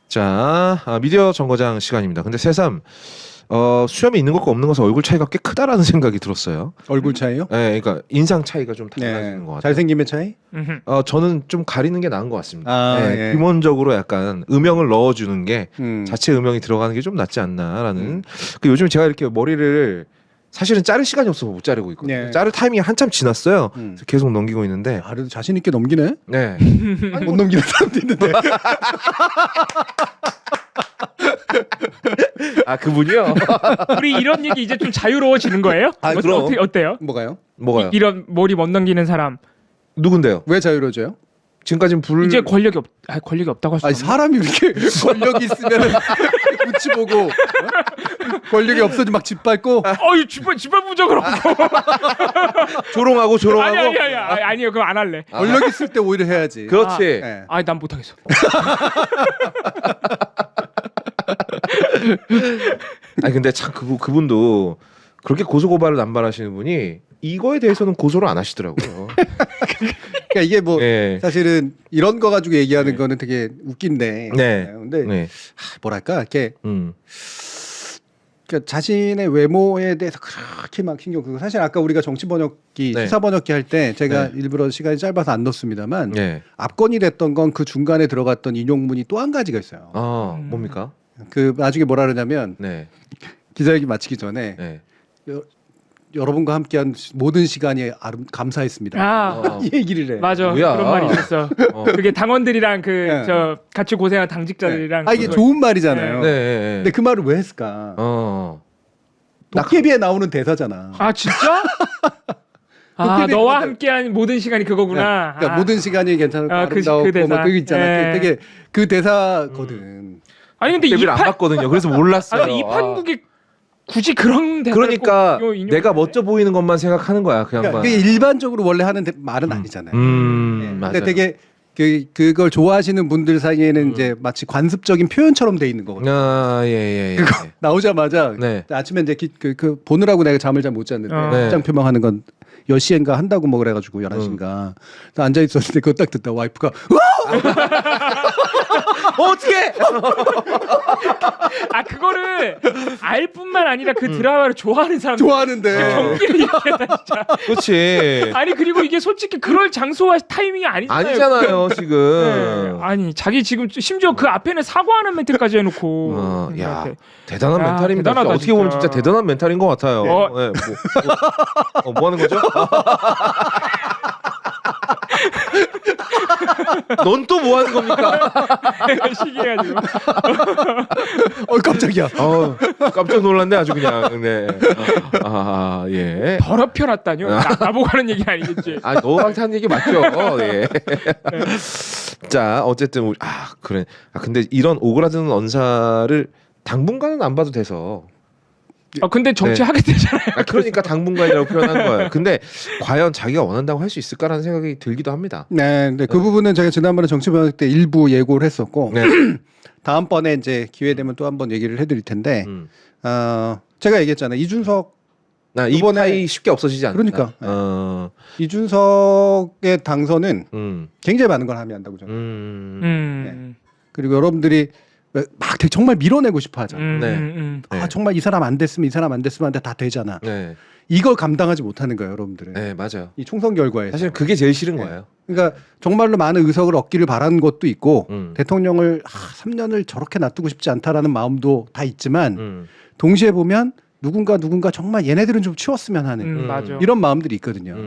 자, 미디어 정거장 시간입니다. 근데 새삼 수염이 있는 것과 없는 것은 얼굴 차이가 꽤 크다라는 생각이 들었어요. 얼굴 차이요? 네, 그러니까 인상 차이가 좀 달라지는 것 같아요. 잘생김의 차이? 저는 좀 가리는 게 나은 것 같습니다. 예. 기본적으로 약간 음영을 넣어주는 게 자체 음영이 들어가는 게 좀 낫지 않나라는. 요즘 제가 이렇게 머리를 사실은 자를 시간이 없어서 못 자르고 있거든요. 네. 자를 타이밍이 한참 지났어요. 그래서 계속 넘기고 있는데. 그래도 자신 있게 넘기네. 네. 아니, 못 넘기는 사람도 있는데. 아, 그분이요? 우리 이런 얘기 이제 좀 자유로워지는 거예요? 아, 그럼. 어때요? 뭐가요? 뭐가요? 이런 머리 못 넘기는 사람 누군데요? 왜 자유로워져요? 지금까지는 이제 권력이 없다고 할 수 아니 없나? 사람이 이렇게 권력이 있으면 눈치 보고 권력이 없어지 막 짓밟고 어이 집발 부적으로 조롱하고 아니요 그거 안 할래. 권력 있을 때 오히려 해야지. 그렇지. 네. 난 못하겠어. 아니 근데 참 그분도 그렇게 고소고발을 남발하시는 분이 이거에 대해서는 고소를 안 하시더라고요. 그러니까 이게 뭐 네. 사실은 이런 거 가지고 얘기하는 거는 되게 웃긴데. 네. 근데 네. 뭐랄까 이렇게 그러니까 자신의 외모에 대해서 그렇게 막 신경 쓰고 사실 아까 우리가 정치 번역기 네. 시사 번역기 할 때 제가 네. 일부러 시간이 짧아서 안 넣었습니다만 네. 압권이 됐던 건 그 중간에 들어갔던 인용문이 또 한 가지가 있어요. 뭡니까? 그 나중에 뭐라 그러냐면 네. 기자회견 마치기 전에 네. 여러분과 함께한 모든 시간이 감사했습니다. 이 얘기를 해. 맞아. 뭐야. 그런 말이 있었어. 그게 당원들이랑 네. 같이 고생한 당직자들이랑. 이게 좋은 말이잖아요. 네. 근데 그 말을 왜 했을까? 도깨비에 나오는 대사잖아. 진짜? 너와 함께한 모든 시간이 그거구나. 그러니까 모든 시간이 괜찮고 그 아름다웠고 대사. 뭐 그거 있잖아. 네. 되게 그 대사거든. 아니 근데 데뷔를 안 봤거든요. 그래서 몰랐어요. 이 판국이 굳이 그런 대사를 그러니까 꼭 인용을 내가 해. 멋져 보이는 것만 생각하는 거야. 그 양반. 그러니까 그게 일반적으로 원래 하는 말은 아니잖아요. 맞아요. 근데 되게 그걸 좋아하시는 분들 사이에는 이제 마치 관습적인 표현처럼 돼 있는 거거든요. 예. 그거 나오자마자 네. 아침에 이제 그 보느라고 내가 잠을 잘 못 잤는데 네. 입장 표명하는 건 10시인가 한다고 뭐 그래가지고 11시인가 앉아 있었는데 그거 딱 듣다 와이프가 어떻게? 그거를 알 뿐만 아니라 그 드라마를 좋아하는 사람 좋아하는데 경기를 이렇게 했다 진짜. 그렇지. 아니 그리고 이게 솔직히 그럴 장소와 타이밍이 아니잖아요. 지금. 네. 아니 자기 지금 심지어 그 앞에는 사과하는 멘트까지 해놓고. 야 대단한 야, 멘탈입니다. 대단하다, 어떻게 보면 진짜. 진짜 대단한 멘탈인 것 같아요. 네, 뭐 하는 거죠? 넌 또 뭐 하는 겁니까? 시기해가지고. 깜짝이야. 깜짝 놀랐네 아주 그냥. 네. 예. 더럽혀놨다뇨. 나보고 하는 얘기 아니겠지. 너한테 한 얘기 맞죠? 예. 자 어쨌든 그래. 근데 이런 오그라드는 언사를 당분간은 안 봐도 돼서. 근데 정치하게 되잖아요. 그러니까 당분간이라고 표현한 거예요. 근데 과연 자기가 원한다고 할 수 있을까라는 생각이 들기도 합니다. 네, 근데 그 부분은 제가 지난번에 정치번역 때 일부 예고를 했었고 네. 다음번에 이제 기회 되면 또 한번 얘기를 해드릴 텐데 제가 얘기했잖아요. 이준석 이 파이 쉽게 없어지지 않는다. 그러니까 이준석의 당선은 굉장히 많은 걸 함의한다고 저는. 네. 그리고 여러분들이 막 되게 정말 밀어내고 싶어 하잖아요. 정말 이 사람 안 됐으면 하는데 다 되잖아. 네. 이걸 감당하지 못하는 거예요, 여러분들은. 네, 맞아요. 이 총선 결과에 사실 그게 제일 싫은 거예요. 그러니까 정말로 많은 의석을 얻기를 바라는 것도 있고 대통령을 3년을 저렇게 놔두고 싶지 않다라는 마음도 다 있지만 동시에 보면 누군가 정말 얘네들은 좀 치웠으면 하는 맞아. 이런 마음들이 있거든요.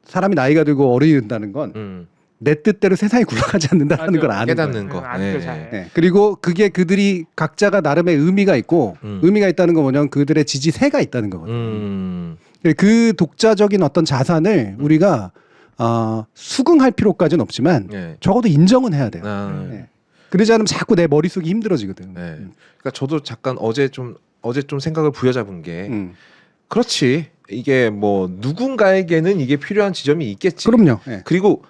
사람이 나이가 들고 어른이 된다는 건 내 뜻대로 세상이 굴러가지 않는다는 걸 아는 깨닫는 거예요. 거. 아는 잘. 네. 그리고 그게 그들이 각자가 나름의 의미가 있고 의미가 있다는 건 뭐냐면 그들의 지지세가 있다는 거거든요. 그 독자적인 어떤 자산을 우리가 수긍할 필요까지는 없지만 적어도 인정은 해야 돼요. 네. 그러지 않으면 자꾸 내 머릿속이 힘들어지거든. 그러니까 저도 잠깐 어제 좀 생각을 부여잡은 게 그렇지. 이게 뭐 누군가에게는 이게 필요한 지점이 있겠지. 그럼요. 네. 그리고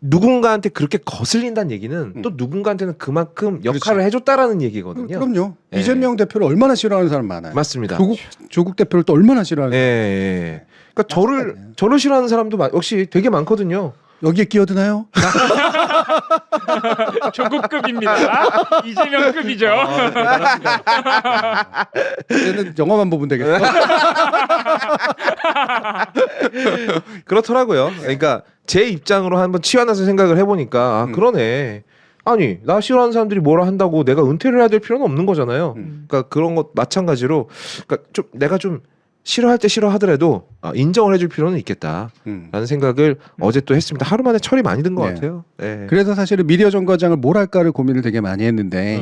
누군가한테 그렇게 거슬린다는 얘기는 또 누군가한테는 그만큼 역할을 해줬다라는 얘기거든요. 그럼요. 이재명 대표를 얼마나 싫어하는 사람 많아요. 맞습니다. 조국 대표를 또 얼마나 싫어하는 사람. 예. 그러니까 저를 싫어하는 사람도 역시 되게 많거든요. 여기에 끼어드나요? 조국급입니다. 이재명급이죠. 얘는 영화만 보면 되겠어. 그렇더라고요. 그러니까 제 입장으로 한번 치환해서 생각을 해보니까 그러네. 아니 나 싫어하는 사람들이 뭐라 한다고 내가 은퇴를 해야 될 필요는 없는 거잖아요. 그러니까 그런 것 마찬가지로 그러니까 좀 내가 좀 싫어할 때 싫어하더라도 인정을 해줄 필요는 있겠다라는 생각을 어제 또 했습니다. 하루 만에 철이 많이 든 것 네. 같아요. 네. 그래서 사실은 미디어 정거장을 뭘 할까를 고민을 되게 많이 했는데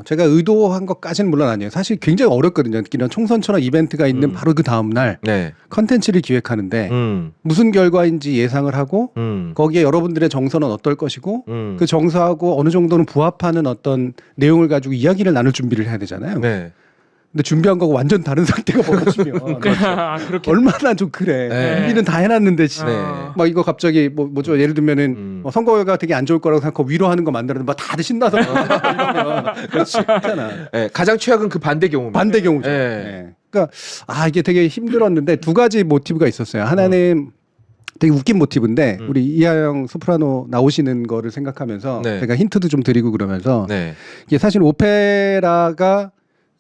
제가 의도한 것까지는 물론 아니에요. 사실 굉장히 어렵거든요. 이런 총선처럼 이벤트가 있는 바로 그 다음 날 네. 컨텐츠를 기획하는데 무슨 결과인지 예상을 하고 거기에 여러분들의 정서는 어떨 것이고 그 정서하고 어느 정도는 부합하는 어떤 내용을 가지고 이야기를 나눌 준비를 해야 되잖아요. 네. 근데 준비한 거고 완전 다른 상태가 벌어지면 아, 그렇게. 얼마나 좀 그래. 네. 준비는 다 해놨는데 네. 막 이거 갑자기 뭐죠 예를 들면은 선거 결과가 되게 안 좋을 거라고 생각하고 위로하는 거 만들었는데 막 다들 신나서 이러면 그렇지 않잖아. 네. 가장 최악은 그 반대 경우입니다. 반대 경우죠. 네. 네. 그러니까 이게 되게 힘들었는데 두 가지 모티브가 있었어요. 하나는 되게 웃긴 모티브인데 우리 이하영 소프라노 나오시는 거를 생각하면서 네. 제가 힌트도 좀 드리고 그러면서 네. 이게 사실 오페라가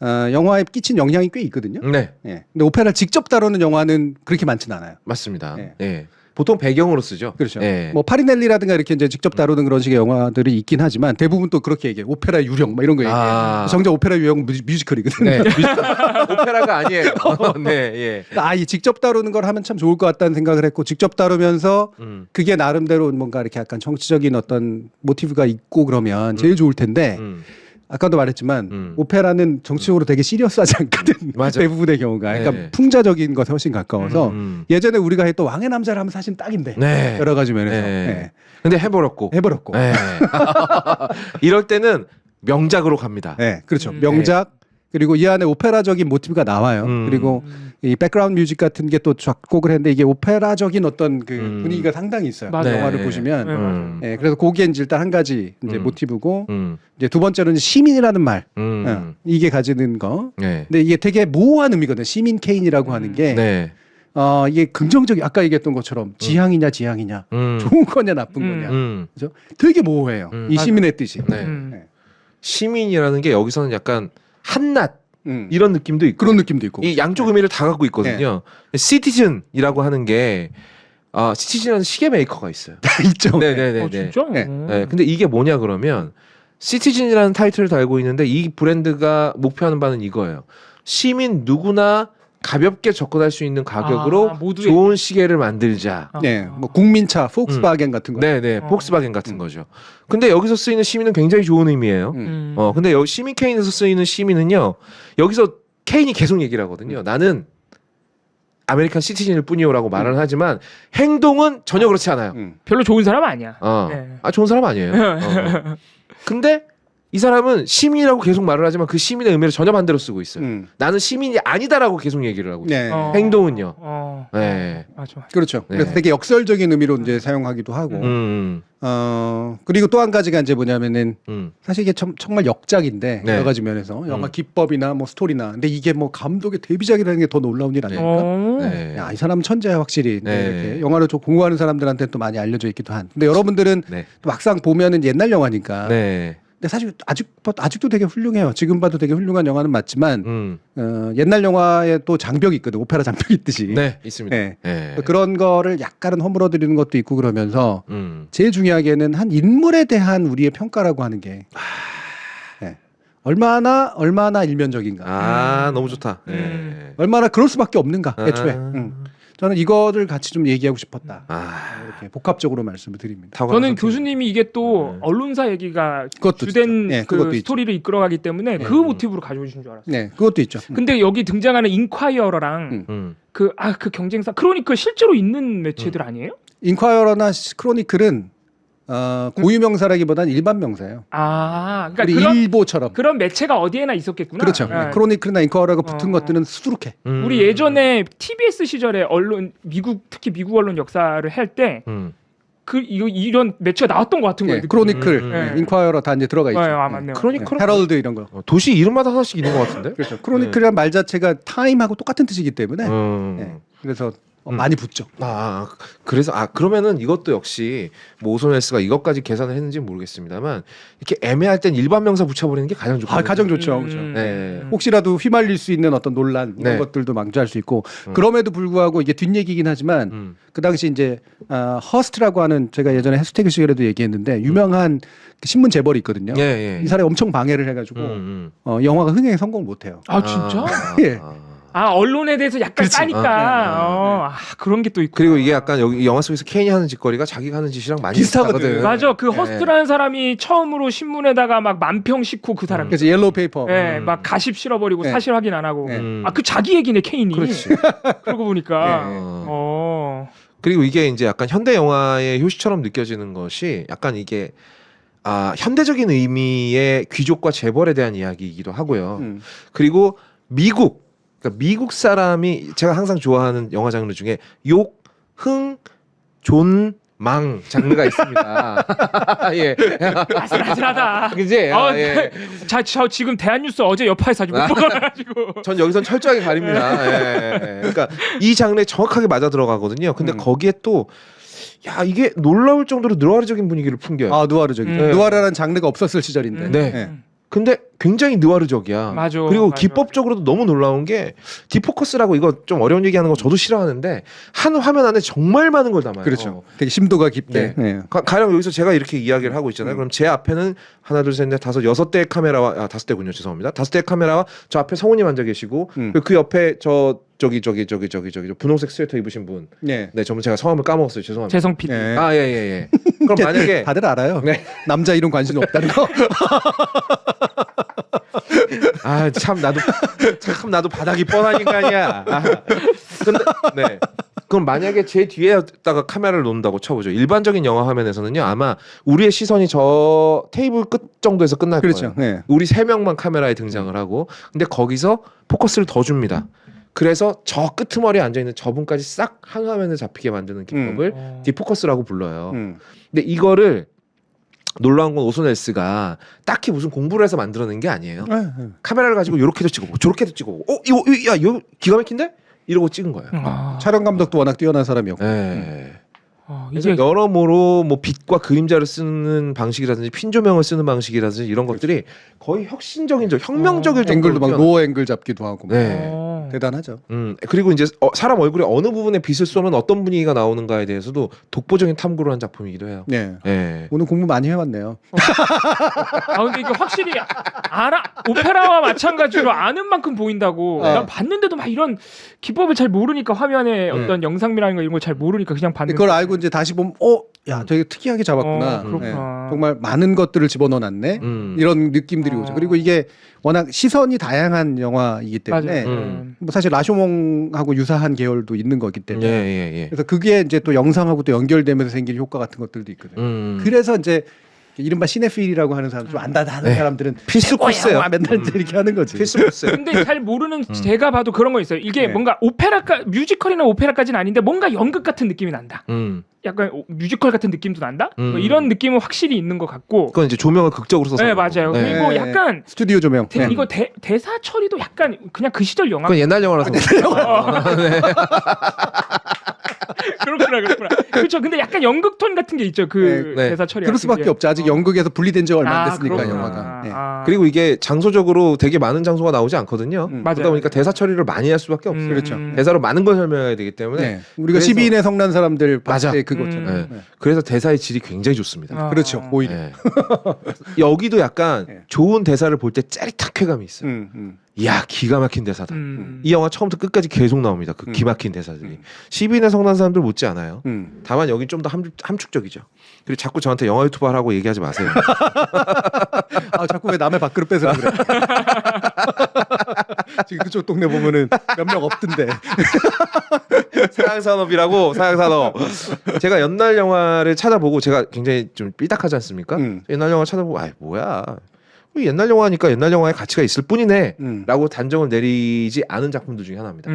영화에 끼친 영향이 꽤 있거든요. 네. 예. 근데 오페라를 직접 다루는 영화는 그렇게 많지는 않아요. 맞습니다. 네. 네. 보통 배경으로 쓰죠. 그렇죠. 네. 뭐 파리넬리라든가 이렇게 이제 직접 다루는 그런 식의 영화들이 있긴 하지만 대부분 또 그렇게 얘기해. 오페라 유령 막 이런 거 얘기해. 정작 오페라 유령은 뮤지컬이거든. 네. 오페라가 아니에요. 네. 예. 이 직접 다루는 걸 하면 참 좋을 것 같다는 생각을 했고 직접 다루면서 그게 나름대로 뭔가 이렇게 약간 정치적인 어떤 모티브가 있고 그러면 제일 좋을 텐데 아까도 말했지만 오페라는 정치적으로 되게 시리어스하지 않거든. 맞아. 대부분의 경우가. 그러니까 네. 풍자적인 것에 훨씬 가까워서 예전에 우리가 했던 왕의 남자를 하면 사실 딱인데 네. 여러 가지 면에서 네. 네. 근데 해버렸고. 해버렸고. 네. 이럴 때는 명작으로 갑니다. 네, 그렇죠. 명작 그리고 이 안에 오페라적인 모티브가 나와요. 그리고 이 백그라운드 뮤직 같은 게 또 작곡을 했는데 이게 오페라적인 어떤 그 분위기가 상당히 있어요. 맞아요. 영화를 네. 보시면. 네, 맞아요. 네, 그래서 거기에 이제 일단 한 가지 이제 모티브고 음. 이제 두 번째로는 시민이라는 말 이게 가지는 거. 네. 근데 이게 되게 모호한 의미거든요. 시민 케인이라고 하는 게 네. 이게 긍정적인 아까 얘기했던 것처럼 지향이냐 좋은 거냐 나쁜 거냐 그죠? 되게 모호해요. 이 시민의 뜻이. 네. 네. 시민이라는 게 여기서는 약간 한낱 이런 느낌도 있고 그런 느낌도 있고. 이 양쪽 의미를 다 갖고 있거든요. 시티즌이라고 하는 게 시티즌이라는 시계 메이커가 있어요. 있죠. 네네네. 진짜? 네. 네. 근데 이게 뭐냐 그러면 시티즌이라는 타이틀을 달고 있는데 이 브랜드가 목표하는 바는 이거예요. 시민 누구나 가볍게 접근할 수 있는 가격으로 모두의- 좋은 시계를 만들자. 네, 뭐 국민차, 폭스바겐 같은 거. 네네. 폭스바겐 같은 거죠. 근데 여기서 쓰이는 시민은 굉장히 좋은 의미예요. 근데 여기 시민 케인에서 쓰이는 시민은요. 여기서 케인이 계속 얘기를 하거든요. 나는 아메리칸 시티즌일 뿐이요라고 말을 하지만 행동은 전혀 그렇지 않아요. 별로 좋은 사람 아니야. 네. 좋은 사람 아니에요. 근데 이 사람은 시민이라고 계속 말을 하지만 그 시민의 의미를 전혀 반대로 쓰고 있어요. 나는 시민이 아니다라고 계속 얘기를 하고 있어요. 네. 행동은요. 네. 맞아. 그렇죠. 네. 그래서 되게 역설적인 의미로 이제 사용하기도 하고. 그리고 또 한 가지가 이제 뭐냐면은 사실 이게 정말 역작인데 네. 여러 가지 면에서 영화 기법이나 뭐 스토리나 근데 이게 뭐 감독의 데뷔작이라는 게 더 놀라운 일 아닙니까? 네. 야, 이 사람은 천재야 확실히. 네. 이렇게 영화를 좀 공부하는 사람들한테 또 많이 알려져 있기도 한. 근데 여러분들은 네. 또 막상 보면은 옛날 영화니까. 네. 근데 사실 아직도 되게 훌륭해요. 지금 봐도 되게 훌륭한 영화는 맞지만 옛날 영화에 또 장벽이 있거든. 오페라 장벽이 있듯이. 네, 있습니다. 네. 네. 그런 거를 약간은 허물어드리는 것도 있고 그러면서 음. 제일 중요하게는 한 인물에 대한 우리의 평가라고 하는 게 네. 얼마나 일면적인가. 너무 좋다. 네. 얼마나 그럴 수밖에 없는가 애초에. 아. 저는 이거를 같이 좀 얘기하고 싶었다. 아. 이렇게 복합적으로 말씀을 드립니다. 탁월한 저는 선택. 교수님이 이게 또 언론사 얘기가 그것도 주된 있죠. 네, 그 그것도 있죠. 스토리를 이끌어가기 때문에 그 모티브로 가져오신 줄 알았어요. 네, 그것도 있죠. 근데 여기 등장하는 인콰이어러랑 그 경쟁사 크로니클 실제로 있는 매체들 아니에요? 인콰이어러나 크로니클은 고유명사라기보다는 일반 명사예요. 그러니까 우리 그런 일보처럼. 그런 매체가 어디에나 있었겠구나. 그렇죠. 네. 크로니클이나 인콰이어러가 붙은 것들은 수두룩해. 우리 예전에 TBS 시절에 언론 특히 미국 언론 역사를 할 때 이런 매체가 나왔던 것 같은 거예요. 네, 크로니클, 네. 인콰이어러 다 이제 들어가 있죠. 맞네요. 크로니클 헤럴드 이런 거. 도시 이름마다 하나씩 있는 것 같은데. 그렇죠. 크로니클이란 말 자체가 타임하고 똑같은 뜻이기 때문에 네. 네. 그래서 많이 붙죠. 그래서 그러면은 이것도 역시 뭐 오손 웰스가 이것까지 계산을 했는지 모르겠습니다만 이렇게 애매할 땐 일반 명사 붙여버리는 게 가장 좋거든요. 가장 좋죠. 그렇죠. 네. 혹시라도 휘말릴 수 있는 어떤 논란 이런 네. 것들도 망조할 수 있고 그럼에도 불구하고 이게 뒷얘기긴 하지만 그 당시 이제 허스트라고 하는 제가 예전에 해시태그 시절에도 얘기했는데 유명한 그 신문 재벌이 있거든요. 예. 이 사람이 엄청 방해를 해가지고 영화가 흥행에 성공 못해요. 아 진짜? 예. 언론에 대해서 약간 그렇지. 까니까 그런 게 또 있고. 그리고 이게 약간 여기 영화 속에서 케인이 하는 짓거리가 자기가 하는 짓이랑 많이 비슷하거든. 비슷하거든. 맞아. 그 허스트라는 사람이 처음으로 신문에다가 막 만평 싣고 그 사람. 그래서 옐로우 페이퍼. 예, 막 가십 실어버리고 네. 사실 확인 안 하고. 네. 그 자기 얘기네 케인이. 그렇지. 그러고 보니까. 네. 그리고 이게 이제 약간 현대 영화의 효시처럼 느껴지는 것이 약간 이게 현대적인 의미의 귀족과 재벌에 대한 이야기이기도 하고요. 그리고 그러니까 미국 사람이 제가 항상 좋아하는 영화 장르 중에 욕, 흥, 존, 망 장르가 있습니다. 예. 아슬아슬하다. 그지? 예. 저 지금 대한뉴스 어제 여파에서 아직 못 봐가지고. 전 여기선 철저하게 가립니다. 예. 그러니까 이 장르에 정확하게 맞아 들어가거든요. 근데 거기에 또 이게 놀라울 정도로 느와르적인 분위기를 풍겨요. 누아르적이죠. 누아르라는 장르가 없었을 시절인데. 네. 예. 근데 굉장히 느와르적이야. 맞아. 그리고 맞아. 기법적으로도 너무 놀라운 게 디포커스라고 이거 좀 어려운 얘기하는 거 저도 싫어하는데 한 화면 안에 정말 많은 걸 담아요. 그렇죠. 되게 심도가 깊게. 네. 예. 가령 여기서 제가 이렇게 이야기를 하고 있잖아요. 그럼 제 앞에는 하나, 둘, 셋, 넷, 다섯, 여섯 대의 카메라와 다섯 대군요. 죄송합니다. 다섯 대의 카메라와 저 앞에 성우님 앉아 계시고 그 옆에 저기 분홍색 스웨터 입으신 분. 네. 네, 전부 제가 성함을 까먹었어요. 죄송합니다. 재성 PD. 네. 예. 그럼 만약에 다들 알아요. 네. 남자 이름 관심이 없다는 거. 참 나도 바닥이 뻔한 인간이야. 근데 네. 그럼 만약에 제 뒤에다가 카메라를 놓는다고 쳐보죠. 일반적인 영화 화면에서는요, 아마 우리의 시선이 저 테이블 끝 정도에서 끝날 그렇죠. 거예요. 네. 우리 세 명만 카메라에 등장을 하고, 근데 거기서 포커스를 더 줍니다. 그래서 저 끄트머리에 앉아 있는 저분까지 싹 한 화면에 잡히게 만드는 기법을 디포커스라고 불러요. 근데 이거를 놀라운 건 오손 웰스가 딱히 무슨 공부를 해서 만들어낸 게 아니에요. 카메라를 가지고 이렇게도 찍어보고 저렇게도 찍어보고 이거 기가 막힌데? 이러고 찍은 거예요. 촬영 감독도 워낙 뛰어난 사람이었고. 네. 그래서 이게 여러모로 뭐 빛과 그림자를 쓰는 방식이라든지 핀 조명을 쓰는 방식이라든지 이런 것들이 거의 혁신적인 혁명적일 정도로 앵글도 막 로어 앵글 잡기도 하고. 네. 대단하죠. 그리고 이제 사람 얼굴에 어느 부분에 빛을 쏘면 어떤 분위기가 나오는가에 대해서도 독보적인 탐구를 한 작품이기도 해요. 네. 네. 오늘 공부 많이 해왔네요. 근데 이게 확실히 오페라와 마찬가지로 아는 만큼 보인다고. 난 봤는데도 막 이런 기법을 잘 모르니까 화면에 어떤 영상미라는 거 이런 걸 잘 모르니까 그냥 봤는데 그걸 알고 이제 다시 보면 야 되게 특이하게 잡았구나. 그렇구나. 정말 많은 것들을 집어넣어놨네. 이런 느낌들이 오죠. 그리고 이게 워낙 시선이 다양한 영화이기 때문에 뭐 사실 라쇼몽하고 유사한 계열도 있는 거기 때문에 예. 그래서 그게 이제 또 영상하고 또 연결되면서 생기는 효과 같은 것들도 있거든요. 그래서 이제 이른바 시네필이라고 하는 사람 좀 안다는 사람들은 필수 코스예요. 맨날 이렇게 하는 거지. 필수 코스예요. 근데 잘 모르는 제가 봐도 그런 거 있어요. 이게 네. 뭔가 뮤지컬이나 오페라까지는 아닌데 뭔가 연극 같은 느낌이 난다. 약간 뮤지컬 같은 느낌도 난다. 뭐 이런 느낌은 확실히 있는 것 같고. 그건 이제 조명을 극적으로 써서. 네 맞아요. 네. 그리고 약간 스튜디오 조명. 이거 대사 처리도 약간 그냥 그 시절 영화. 그건 옛날 영화라서. 그렇구나. 그렇죠. 근데 약간 연극 톤 같은 게 있죠. 그 네. 대사 처리. 그럴 수밖에 없죠. 아직 연극에서 분리된 지가 얼마 안 됐으니까 그렇구나. 영화가. 네. 그리고 이게 장소적으로 되게 많은 장소가 나오지 않거든요. 맞아요. 그러다 보니까 대사 처리를 많이 할 수밖에 없어요. 그렇죠. 대사로 많은 걸 설명해야 되기 때문에. 네. 우리가 그래서- 12인의 성난 사람들 봤을 맞아. 때 그거잖아요. 네. 네. 그래서 대사의 질이 굉장히 좋습니다. 그렇죠. 오히려. 네. 여기도 약간 네. 좋은 대사를 볼 때 짜릿한 쾌감이 있어요. 이야 기가 막힌 대사다. 이 영화 처음부터 끝까지 계속 나옵니다. 그 기막힌 대사들이. 12인의 성난 사람들 못지 않아요. 다만 여기 좀 더 함축적이죠. 그리고 자꾸 저한테 영화 유튜버 하라고 얘기하지 마세요. 자꾸 왜 남의 밥그릇 뺏으라 그래. 지금 그쪽 동네 보면은 몇 명 없던데. 사양산업이라고 사양산업. 제가 옛날 영화를 찾아보고 제가 굉장히 좀 삐딱하지 않습니까? 옛날 영화 찾아보고 뭐야. 옛날 영화니까 옛날 영화의 가치가 있을 뿐이네 라고 단정을 내리지 않은 작품들 중에 하나입니다.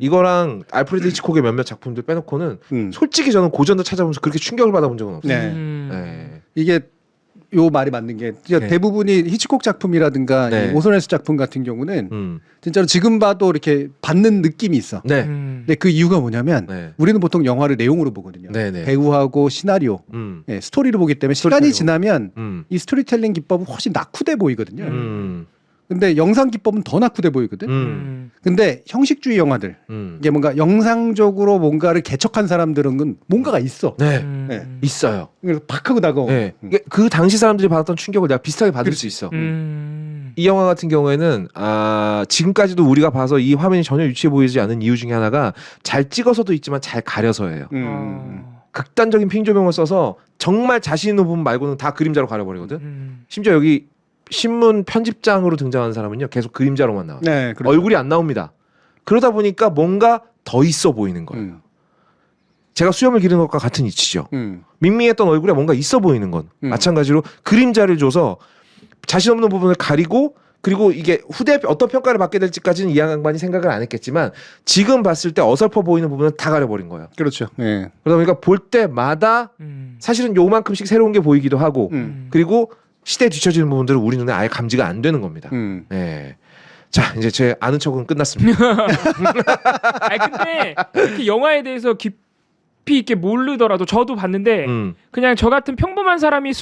이거랑 알프레드 히치콕의 몇몇 작품들 빼놓고는 솔직히 저는 고전도 찾아보면서 그렇게 충격을 받아본 적은 없어요. 네. 네. 이게 요 말이 맞는 게 네. 대부분이 히치콕 작품이라든가 네. 이 오손 웰스 작품 같은 경우는 음. 진짜로 지금 봐도 이렇게 받는 느낌이 있어. 네. 근데 그 이유가 뭐냐면 네. 우리는 보통 영화를 내용으로 보거든요. 네, 네. 배우하고 시나리오, 예, 스토리를 보기 때문에 시간이 지나면 이 스토리텔링 기법은 훨씬 낙후돼 보이거든요. 근데 영상 기법은 더 낙후돼 보이거든. 근데 형식주의 영화들 이게 뭔가 영상적으로 뭔가를 개척한 사람들은 뭔가가 있어. 네. 네. 있어요. 그래서 팍 하고 나가. 네. 이게 그 당시 사람들이 받았던 충격을 내가 비슷하게 받을 수 있어. 이 영화 같은 경우에는 지금까지도 우리가 봐서 이 화면이 전혀 유치해 보이지 않은 이유 중에 하나가 잘 찍어서도 있지만 잘 가려서예요. 극단적인 핑 조명을 써서 정말 자신 있는 부분 말고는 다 그림자로 가려버리거든. 심지어 여기 신문 편집장으로 등장하는 사람은요 계속 그림자로만 나와요. 네, 그렇죠. 얼굴이 안 나옵니다. 그러다 보니까 뭔가 더 있어 보이는 거예요. 제가 수염을 기르는 것과 같은 이치죠. 밍밍했던 얼굴에 뭔가 있어 보이는 건 마찬가지로 그림자를 줘서 자신 없는 부분을 가리고 그리고 이게 후대 어떤 평가를 받게 될지까지는 이 양반이 생각을 안 했겠지만 지금 봤을 때 어설퍼 보이는 부분은 다 가려버린 거예요. 그렇죠. 네. 그러다 보니까 볼 때마다 사실은 요만큼씩 새로운 게 보이기도 하고 그리고 시대에 뒤처지는 부분들은 우리 눈에 아예 감지가 안 되는 겁니다. 네. 자, 이제 제 아는 척은 끝났습니다. 아니 근데 이렇게 영화에 대해서 깊이 있게 모르더라도 저도 봤는데 그냥 저 같은 평범한 사람이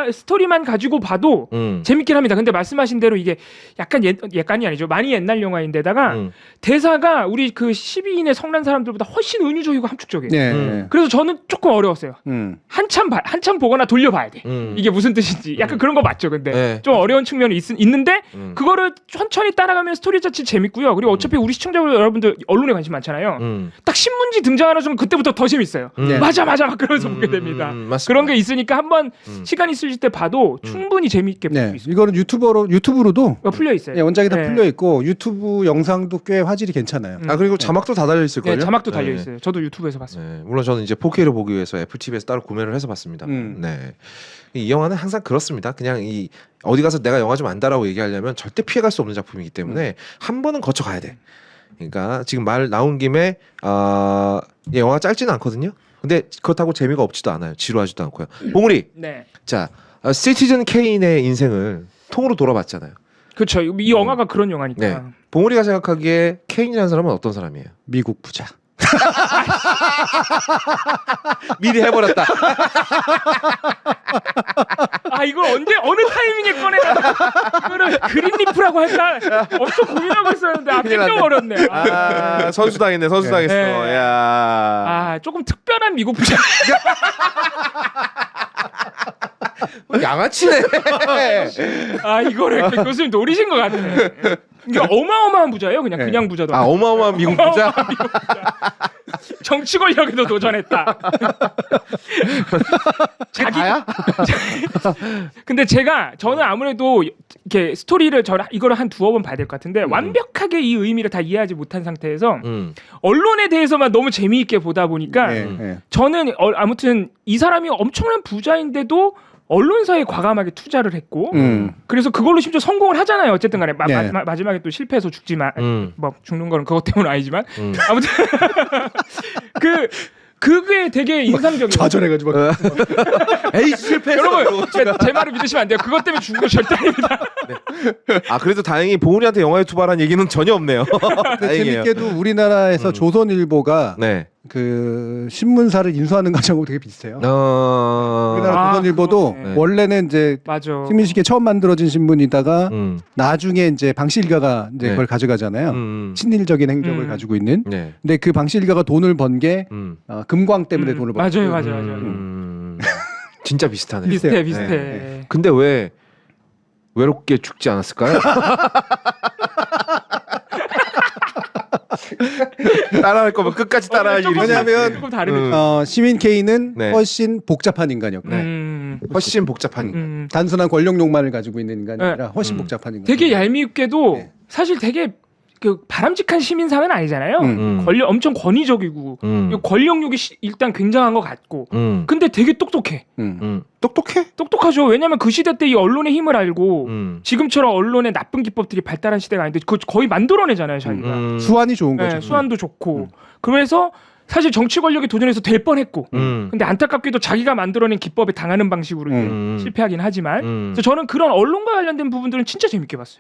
스토리만 가지고 봐도 재밌긴 합니다. 근데 말씀하신 대로 이게 약간이 아니죠. 많이 옛날 영화인데다가 대사가 우리 그 12인의 성난 사람들보다 훨씬 은유적이고 함축적이에요. 네. 그래서 저는 조금 어려웠어요. 한참 보거나 돌려봐야 돼. 이게 무슨 뜻인지. 약간 그런 거 맞죠. 근데 네. 좀 어려운 측면이 있는데 그거를 천천히 따라가면 스토리 자체 재밌고요. 그리고 어차피 우리 시청자 여러분들 언론에 관심 많잖아요. 딱 신문지 등장하는 순간 그때부터 더 재밌어요. 네. 맞아 막 그러면서 보게 됩니다. 맞습니다. 그런 게 있으니까 한번 시간 있으실 때 봐도 충분히 재밌게 볼 수 네. 있어요. 이거는 유튜브로도 풀려 있어요. 네, 원작이 다 네. 풀려 있고 유튜브 영상도 꽤 화질이 괜찮아요. 그리고 자막도 다 달려 있을 거예요. 네, 자막도 달려 있어요. 저도 유튜브에서 봤어요. 네, 물론 저는 이제 4K를 보기 위해서 애플 TV에서 따로 구매를 해서 봤습니다. 네, 이 영화는 항상 그렇습니다. 그냥 이 어디 가서 내가 영화 좀 안다라고 얘기하려면 절대 피해갈 수 없는 작품이기 때문에 한 번은 거쳐가야 돼. 그러니까 지금 말 나온 김에 이 영화가 짧지는 않거든요. 근데 그렇다고 재미가 없지도 않아요. 지루하지도 않고요. 봉우리, 네. 자 시티즌 케인의 인생을 통으로 돌아봤잖아요. 그렇죠. 이 영화가 그런 영화니까. 네, 봉우리가 생각하기에 케인이라는 사람은 어떤 사람이에요? 미국 부자. 미리 해버렸다. 이걸 언제 어느 타이밍에 꺼내가 이거를 그린리프라고 할까 엄청 고민하고 있었는데 뺏겨버렸네. 선수당했네. 선수당했어. 네. 야. 조금 특별한 미국 부자. 양아치네. 이거를 교수님 노리신 것 같네. 이게 어마어마한 부자예요. 그냥 부자도. 어마어마한 미국 부자. 정치 권력에도 도전했다. 다야? 근데 저는 아무래도 이렇게 스토리를 이거를 한 두어 번 봐야 될 것 같은데 완벽하게 이 의미를 다 이해하지 못한 상태에서 언론에 대해서만 너무 재미있게 보다 보니까 저는 아무튼 이 사람이 엄청난 부자인데도 언론사에 과감하게 투자를 했고 그래서 그걸로 심지어 성공을 하잖아요. 어쨌든 간에 마지막에 또 실패해서 죽지만 뭐 죽는 거는 그것 때문은 아니지만 아무튼 그게 되게 인상적이에요. 좌절해가지고 에이 실패했어. 여러분 제 말을 믿으시면 안 돼요. 그것 때문에 죽은 거 절대 아닙니다. 그래도 다행히 보은이한테 영화 유튜버라는 얘기는 전혀 없네요. 다행이에요. 재밌게도 우리나라에서 조선일보가 네. 그 신문사를 인수하는 과정하고 되게 비슷해요. 우리나라 아, 조선일보도 그러네. 원래는 이제 맞아. 식민시기에 처음 만들어진 신문이다가 나중에 이제 방시일가가 이제 네. 그걸 가져가잖아요. 친일적인 행적을 가지고 있는. 네. 근데 그 방시일가가 돈을 번 게 금광 때문에 돈을 번. 맞아요. 진짜 비슷하네. 비슷해. 네. 근데 왜 외롭게 죽지 않았을까요? 따라할 거면 끝까지 따라할 일이지. 왜냐면 조금 다르죠. 시민 K는 네. 훨씬 복잡한 인간이었고 훨씬 복잡한. 단순한 권력욕망을 가지고 있는 인간이 네. 아니라 훨씬 복잡한 인간. 되게 얄밉게도 네. 사실 되게 그 바람직한 시민사회는 아니잖아요. 엄청 권위적이고 권력욕이 일단 굉장한 것 같고 근데 되게 똑똑해. 똑똑해? 똑똑하죠. 왜냐면 그 시대 때 이 언론의 힘을 알고 지금처럼 언론의 나쁜 기법들이 발달한 시대가 아닌데 그거 거의 만들어내잖아요. 자기가. 수완이 좋은 거죠. 네, 수완도 좋고 그래서 사실 정치 권력에 도전해서 될 뻔했고 근데 안타깝게도 자기가 만들어낸 기법에 당하는 방식으로 이제 실패하긴 하지만 그래서 저는 그런 언론과 관련된 부분들은 진짜 재밌게 봤어요.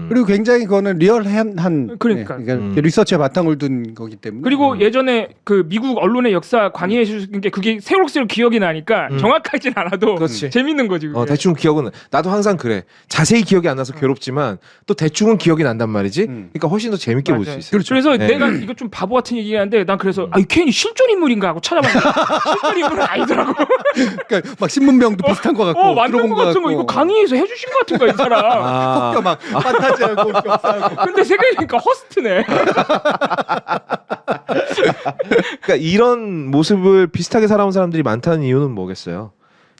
그리고 굉장히 그거는 리얼한 그러니까. 리서치에 바탕을 둔 거기 때문에 그리고 예전에 그 미국 언론의 역사 강의해 주신 게 그게 새록새록 기억이 나니까 정확하진 않아도 그렇지. 재밌는 거지. 그게. 대충 기억은 나도 항상 그래. 자세히 기억이 안 나서 괴롭지만 또 대충은 기억이 난단 말이지. 그러니까 훨씬 더 재밌게 볼 수 맞아요. 있어요. 그래서 네. 내가 이거 좀 바보 같은 얘기긴 한데 난 그래서 이 케인이 실존 인물인가 하고 찾아봤는데 실존 인물은 아니더라고. 그러니까 막 신문명도 비슷한 거 같고 만든 들어본 거 같은 거 같고. 이거 강의에서 해주신 거 같은 거야 이 사람. 섞여 막 판타지하고 역사하고. 근데 생각해보니까 허스트네. 그러니까 이런 모습을 비슷하게 살아온 사람들이 많다는 이유는 뭐겠어요?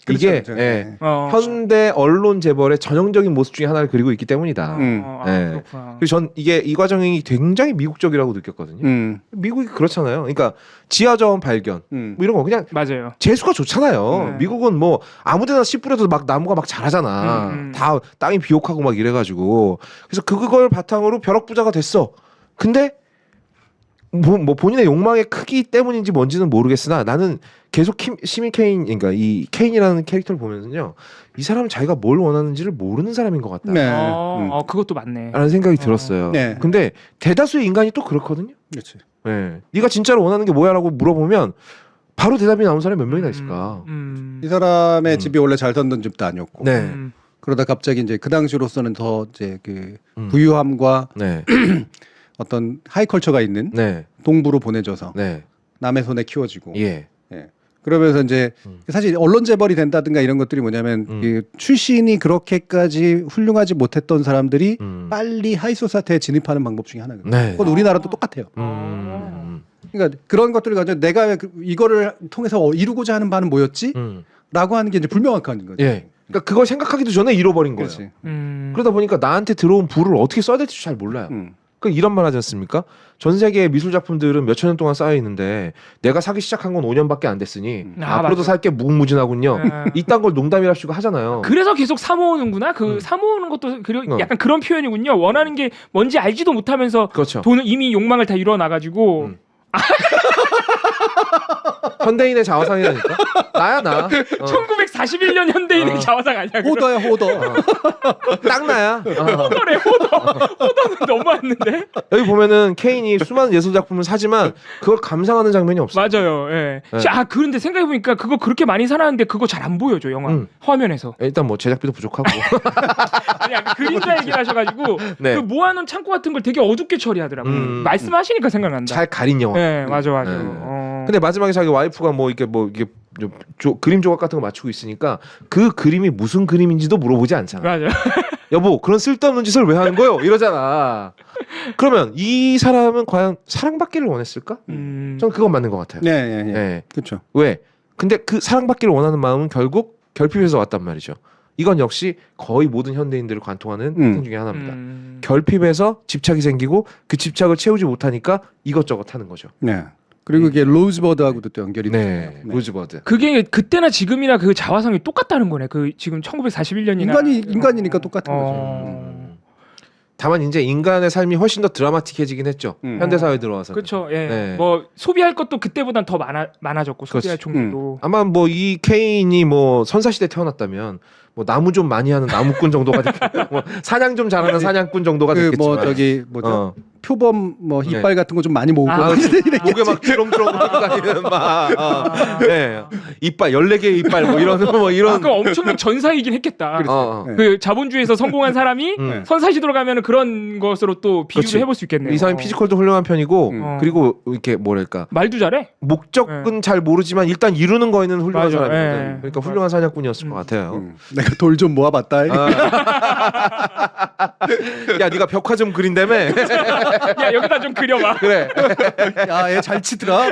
이게 그렇죠. 예, 현대 현대 언론 재벌의 전형적인 모습 중에 하나를 그리고 있기 때문이다. 네. 그렇구나. 그리고 전 이게 이 과정이 굉장히 미국적이라고 느꼈거든요. 미국이 그렇잖아요. 그러니까 지하자원 발견 뭐 이런 거 그냥 맞아요. 재수가 좋잖아요. 미국은 뭐 아무데나 씨 뿌려도 막 나무가 막 자라잖아. 다 땅이 비옥하고 막 이래가지고 그래서 그걸 바탕으로 벼락 부자가 됐어. 근데 뭐 본인의 욕망의 크기 때문인지 뭔지는 모르겠으나 나는 계속 시민 케인, 그러니까 이 케인이라는 캐릭터를 보면서요, 이 사람은 자기가 뭘 원하는지를 모르는 사람인 것 같다. 네. 그것도 맞네. 라는 생각이 들었어요. 네. 근데 대다수의 인간이 또 그렇거든요. 그렇지. 네. 네가 진짜로 원하는 게 뭐야라고 물어보면 바로 대답이 나오는 사람이 몇 명이나 있을까? 이 사람의 집이 원래 잘 살던 집도 아니었고. 네. 그러다 갑자기 이제 그 당시로서는 더 이제 그 부유함과 네. 어떤 하이컬처가 있는 네. 동부로 보내져서 네. 남의 손에 키워지고. 예. 그러면서 이제 사실 언론 재벌이 된다든가 이런 것들이 뭐냐면 그 출신이 그렇게까지 훌륭하지 못했던 사람들이 빨리 하이소사태에 진입하는 방법 중에 하나거든요. 네. 그건 우리나라도 똑같아요. 그러니까 그런 것들을 가지고 내가 이거를 통해서 이루고자 하는 바는 뭐였지? 라고 하는 게 이제 불명확한 거죠. 예. 그러니까 그걸 생각하기도 전에 잃어버린 거예요. 그렇지. 그러다 보니까 나한테 들어온 부를 어떻게 써야 될지 잘 몰라요. 그 이런 말 하지 않습니까? 전 세계의 미술 작품들은 몇천 년 동안 쌓여 있는데 내가 사기 시작한 건 5년밖에 안 됐으니 앞으로도 맞아요. 살 게 무궁무진하군요. 이딴 걸 농담이랍시고 하잖아요. 그래서 계속 사모으는구나. 그 사모으는 것도 약간 그런 표현이군요. 원하는 게 뭔지 알지도 못하면서 그렇죠. 돈은 이미 욕망을 다 이뤄 나가지고 현대인의 자화상이라니까. 나야 나. 1941년 현대인의 자화상 아니야? 그거? 호더야 호더. 딱 나야. 호더래 호더. 호더는 너무했는데. 여기 보면은 케인이 수많은 예술 작품을 사지만 그걸 감상하는 장면이 없어. 맞아요. 예. 네. 그런데 생각해 보니까 그거 그렇게 많이 살았는데 그거 잘 안 보여줘 영화 화면에서. 일단 뭐 제작비도 부족하고. 아니 아까 그림자 얘기를 하셔가지고 네. 그 모아놓은 창고 같은 걸 되게 어둡게 처리하더라고. 말씀하시니까 생각난다. 잘 가린 영화. 네, 맞아. 네. 근데 마지막에 자기 와이프가 뭐 이게 그림 조각 같은 거 맞추고 있으니까 그 그림이 무슨 그림인지도 물어보지 않잖아. 맞아. 여보 그런 쓸데없는 짓을 왜 하는 거요? 이러잖아. 그러면 이 사람은 과연 사랑받기를 원했을까? 저는 그건 맞는 것 같아요. 네. 네. 그렇죠. 왜? 근데 그 사랑받기를 원하는 마음은 결국 결핍에서 왔단 말이죠. 이건 역시 거의 모든 현대인들을 관통하는 특징 중에 하나입니다. 결핍에서 집착이 생기고 그 집착을 채우지 못하니까 이것저것 하는 거죠. 네. 그리고 이게 로즈버드하고도 또 연결이 네, 돼요. 로즈버드. 그게 그때나 지금이나 그 자화상이 똑같다는 거네. 그 지금 1941년이나 인간이니까 똑같은 거죠. 다만 이제 인간의 삶이 훨씬 더 드라마틱해지긴 했죠. 현대 사회에 들어와서. 그렇죠. 예. 네. 뭐 소비할 것도 그때보단 더 많아졌고 소비할 그렇지. 종류도. 아마 뭐 이 케인이 뭐 선사시대 태어났다면 뭐 나무 좀 많이 하는 나무꾼 정도가 됐겠죠. 뭐 사냥 좀 잘하는 사냥꾼 정도가 그 됐겠지만. 뭐 저기 뭐죠? 표범 뭐 이빨 같은 거 좀 많이 모으고 목에 막 주렁주렁 하고 다니는 막 네. 이빨 14개의 이빨 뭐 이런 그 엄청난 전사이긴 했겠다. 네. 그 자본주의에서 성공한 사람이 선사시대로 가면은 그런 것으로 또 비유를 그렇지. 해볼 수 있겠네요. 이 사람이 피지컬도 훌륭한 편이고 그리고 이렇게 뭐랄까 말도 잘해. 목적은 잘 모르지만 일단 이루는 거에는 훌륭한 맞아. 사람이거든. 예. 그러니까 훌륭한 사냥꾼이었을 것 같아요. 내가 돌 좀 모아봤다. 야 네가 벽화 좀 그린다며. 야 여기다 좀 그려봐. 그래. 야, 얘 잘 치더라.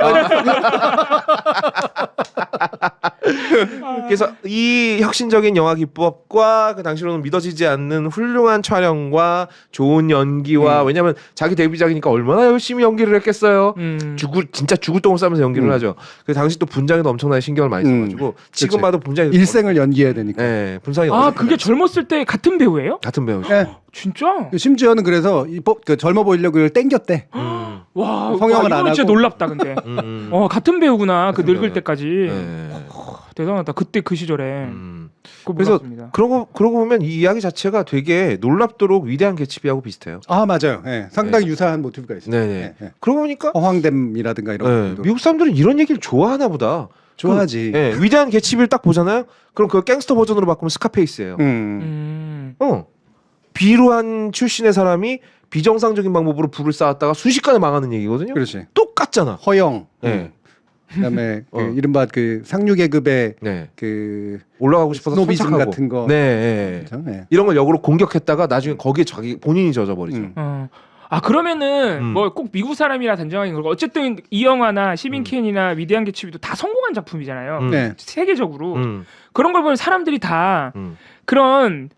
그래서 이 혁신적인 영화 기법과 그 당시로는 믿어지지 않는 훌륭한 촬영과 좋은 연기와 왜냐면 자기 데뷔작이니까 얼마나 열심히 연기를 했겠어요. 진짜 죽을 똥을 싸면서 연기를 하죠. 그 당시 또 분장에도 엄청나게 신경을 많이 써가지고 지금 그렇지. 봐도 분장이 일생을 연기해야 되니까. 네, 분장이 아 그게 젊었을 때 같은 배우예요? 같은 배우죠. 네. 진짜? 심지어는 그래서 그 젊어 보이려고 이걸 땡겼대. 와, 성형을 안 이거는 진짜 하고. 놀랍다 근데. 같은 배우구나. 그 같은 늙을 배우예요. 때까지. 네. 대단하다. 그때 그 시절에. 그거 그래서 몰랐습니다. 그러고 보면 이 이야기 자체가 되게 놀랍도록 위대한 개츠비하고 비슷해요. 아 맞아요. 예, 상당히 유사한 모티브가 있어요. 네네. 예, 예. 그러고 보니까 허황됨이라든가 이런 네, 것도 미국 사람들은 이런 얘기를 좋아하나 보다. 좋아하지. 예, 위대한 개츠비를 딱 보잖아요. 그럼 그 갱스터 버전으로 바꾸면 스카페이스예요. 비루한 출신의 사람이 비정상적인 방법으로 부를 쌓았다가 순식간에 망하는 얘기거든요. 그렇지. 똑같잖아. 허영. 네. 그다음에 그 이른바 그 상류 계급의 네. 그 올라가고 싶어서 스노비즘 선착하고. 같은 거. 네. 네. 그렇죠? 네. 이런 걸 역으로 공격했다가 나중에 거기에 자기 본인이 젖어버리죠. 아 그러면은 뭐 꼭 미국 사람이라 단정하긴 그렇고 어쨌든 이 영화나 시민 켄이나 위대한 개츠비도 다 성공한 작품이잖아요. 네. 세계적으로 그런 걸 보면 사람들이 다 그런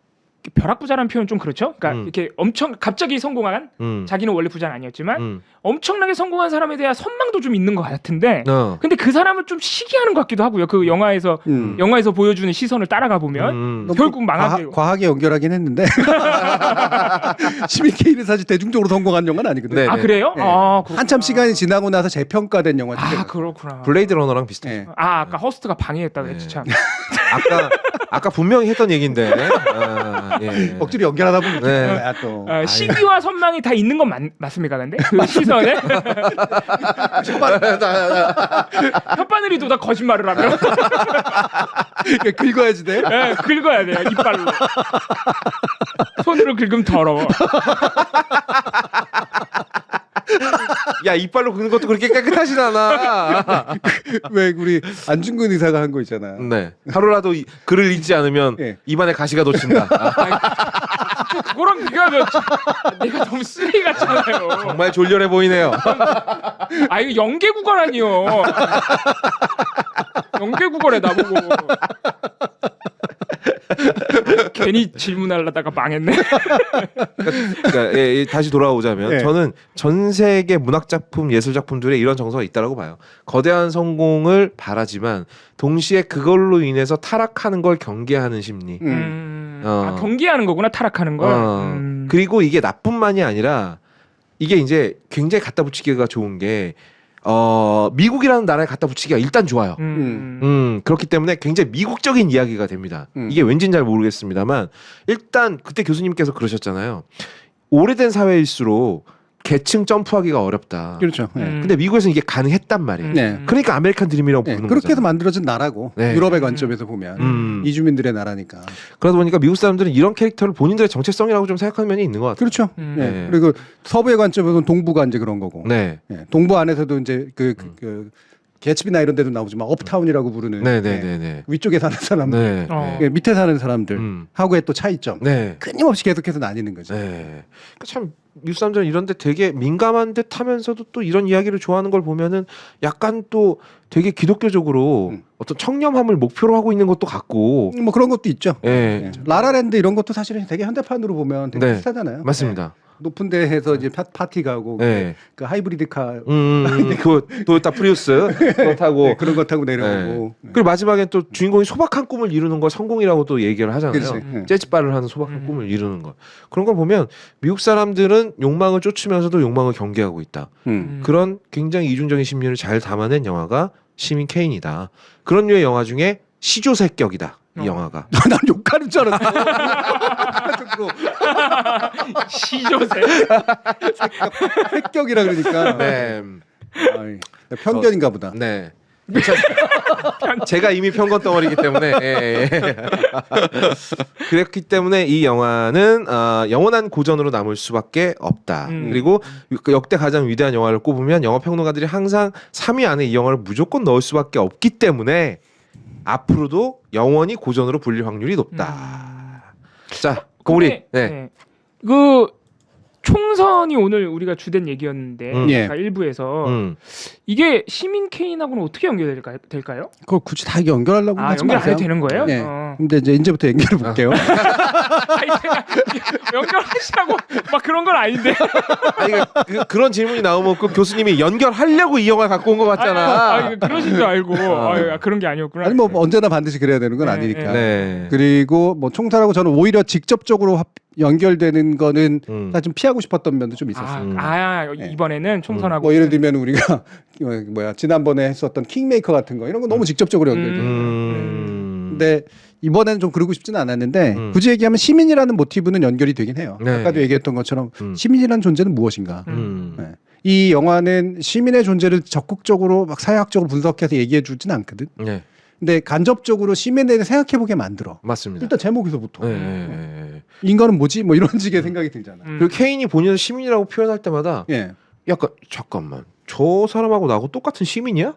벼락부자라는 표현 좀 그렇죠. 그러니까 이렇게 엄청 갑자기 성공한 자기는 원래 부자는 아니었지만 엄청나게 성공한 사람에 대한 선망도 좀 있는 것 같은데 근데 그 사람을 좀 시기하는 것 같기도 하고요. 그 영화에서 보여주는 시선을 따라가 보면 결국 망하게 과하게 연결하긴 했는데 시민 K는 사실 대중적으로 성공한 영화는 아니거든요. 네. 아 그래요? 네. 아, 그렇구나. 한참 시간이 지나고 나서 재평가된 영화죠. 아 그렇구나. 블레이드 러너랑 비슷해. 네. 아 아까 허스트가 방해했다고 했지 참. 아까 분명히 했던 얘기인데. 아, 예. 억지로 연결하다 보면 네. 거야 또. 시기와 선망이 다 있는 건 맞습니까, 근데 그 시선에 혓바늘이 돋아 거짓말을 하면 긁어야지 돼. 네, 긁어야 돼요 이빨로. 손으로 긁으면 더러워. 야 이빨로 긁는 것도 그렇게 깨끗하진 않아. 왜 우리 안중근 의사가 한 거 있잖아. 네. 하루라도 글을 읽지 않으면 예. 입안에 가시가 돋친다. 그거랑 비교하면 내가 너무 쓰레기 같잖아요. 정말 졸렬해 보이네요. 아 이거 연계국어라니요. 연계국어래 나보고. 괜히 질문하려다가 망했네. 그러니까 다시 돌아오자면 예. 저는 전 세계 문학 작품, 예술 작품들에 이런 정서가 있다라고 봐요. 거대한 성공을 바라지만 동시에 그걸로 인해서 타락하는 걸 경계하는 심리. 아, 경계하는 거구나 타락하는 걸. 그리고 이게 나뿐만이 아니라 이게 이제 굉장히 갖다 붙이기가 좋은 게 미국이라는 나라에 갖다 붙이기가 일단 좋아요. 그렇기 때문에 굉장히 미국적인 이야기가 됩니다. 이게 왠지는 잘 모르겠습니다만 일단 그때 교수님께서 그러셨잖아요. 오래된 사회일수록 계층 점프하기가 어렵다. 그렇죠. 네. 근데 미국에서는 이게 가능했단 말이에요. 네. 그러니까 아메리칸 드림이라고 네, 부르는 그렇게 해서 거잖아요. 만들어진 나라고 네. 유럽의 관점에서 보면 이주민들의 나라니까. 그러다 보니까 미국 사람들은 이런 캐릭터를 본인들의 정체성이라고 좀 생각하는 면이 있는 것 같아요. 그렇죠. 네. 네. 그리고 서부의 관점에서는 동부가 이제 그런 거고. 네. 네. 동부 안에서도 이제 그 개츠비나 이런 데도 나오지만 업타운이라고 부르는 네네네네. 위쪽에 사는 사람들, 네. 어. 밑에 사는 사람들 하고의 또 차이점. 네. 끊임없이 계속해서 나뉘는 거죠. 네. 그러니까 참 미국 사람들은 이런데 되게 민감한 듯 하면서도 또 이런 이야기를 좋아하는 걸 보면은 약간 또 되게 기독교적으로 어떤 청렴함을 목표로 하고 있는 것도 같고. 뭐 그런 것도 있죠. 예. 네. 라라랜드 이런 것도 사실은 되게 현대판으로 보면 되게 네. 비슷하잖아요. 맞습니다. 네. 높은 데에서 이제 파티 가고 네. 그 하이브리드 카 그 도요타 프리우스 그거 타고. 네, 그런 거 타고 내려오고. 네. 그리고 마지막에 또 주인공이 소박한 꿈을 이루는 걸 성공이라고 또 얘기를 하잖아요. 그렇지. 네. 재즈바를 하는 소박한 꿈을 이루는 것. 그런 걸 보면 미국 사람들은 욕망을 쫓으면서도 욕망을 경계하고 있다. 그런 굉장히 이중적인 심리를 잘 담아낸 영화가 시민 케인이다. 그런 류의 영화 중에 시조새격이다. 이 영화가. 난 욕하는 줄 알았어. 시조새. 획격이라 그러니까. 네. 아이, 편견인가 보다. 네. 제가 이미 편견 덩어리이기 때문에 그렇기 때문에 이 영화는 영원한 고전으로 남을 수밖에 없다. 그리고 역대 가장 위대한 영화를 꼽으면 영화 평론가들이 항상 3위 안에 이 영화를 무조건 넣을 수밖에 없기 때문에 앞으로도 영원히 고전으로 불릴 확률이 높다. 자, 우리 그 총선이 오늘 우리가 주된 얘기였는데 예. 아까 일부에서 이게 시민 케인하고는 어떻게 연결될까요? 그걸 굳이 다 연결하려고 하지 연결 안 마세요. 해도 되는 거예요? 네. 근데 이제부터 연결해 볼게요. 아니, 제가 연결하시라고 막 그런 건 아닌데. 아니 그런 질문이 나오면 그 교수님이 연결하려고 이 영화 갖고 온 것 같잖아. 그러신 줄 알고 그런 게 아니었구나. 아니 뭐 언제나 반드시 그래야 되는 건 아니니까. 네. 그리고 뭐 총선하고 저는 오히려 직접적으로 연결되는 거는 다 좀 피하고 싶었던 면도 좀 있었어요. 이번에는 총선하고 뭐 예를 들면 우리가 지난번에 했었던 킹메이커 같은 거 이런 거 너무 직접적으로 연결돼요. 근데 이번에는 좀 그러고 싶지는 않았는데 굳이 얘기하면 시민이라는 모티브는 연결이 되긴 해요. 네. 아까도 얘기했던 것처럼 시민이라는 존재는 무엇인가. 네. 이 영화는 시민의 존재를 적극적으로 막 사회학적으로 분석해서 얘기해 주진 않거든. 네. 근데 간접적으로 시민에 대해 생각해보게 만들어. 맞습니다. 일단 제목에서부터. 네. 인간은 뭐지? 뭐 이런 식의 생각이 들잖아. 그리고 케인이 본인을 시민이라고 표현할 때마다 예. 약간 잠깐만 저 사람하고 나하고 똑같은 시민이야?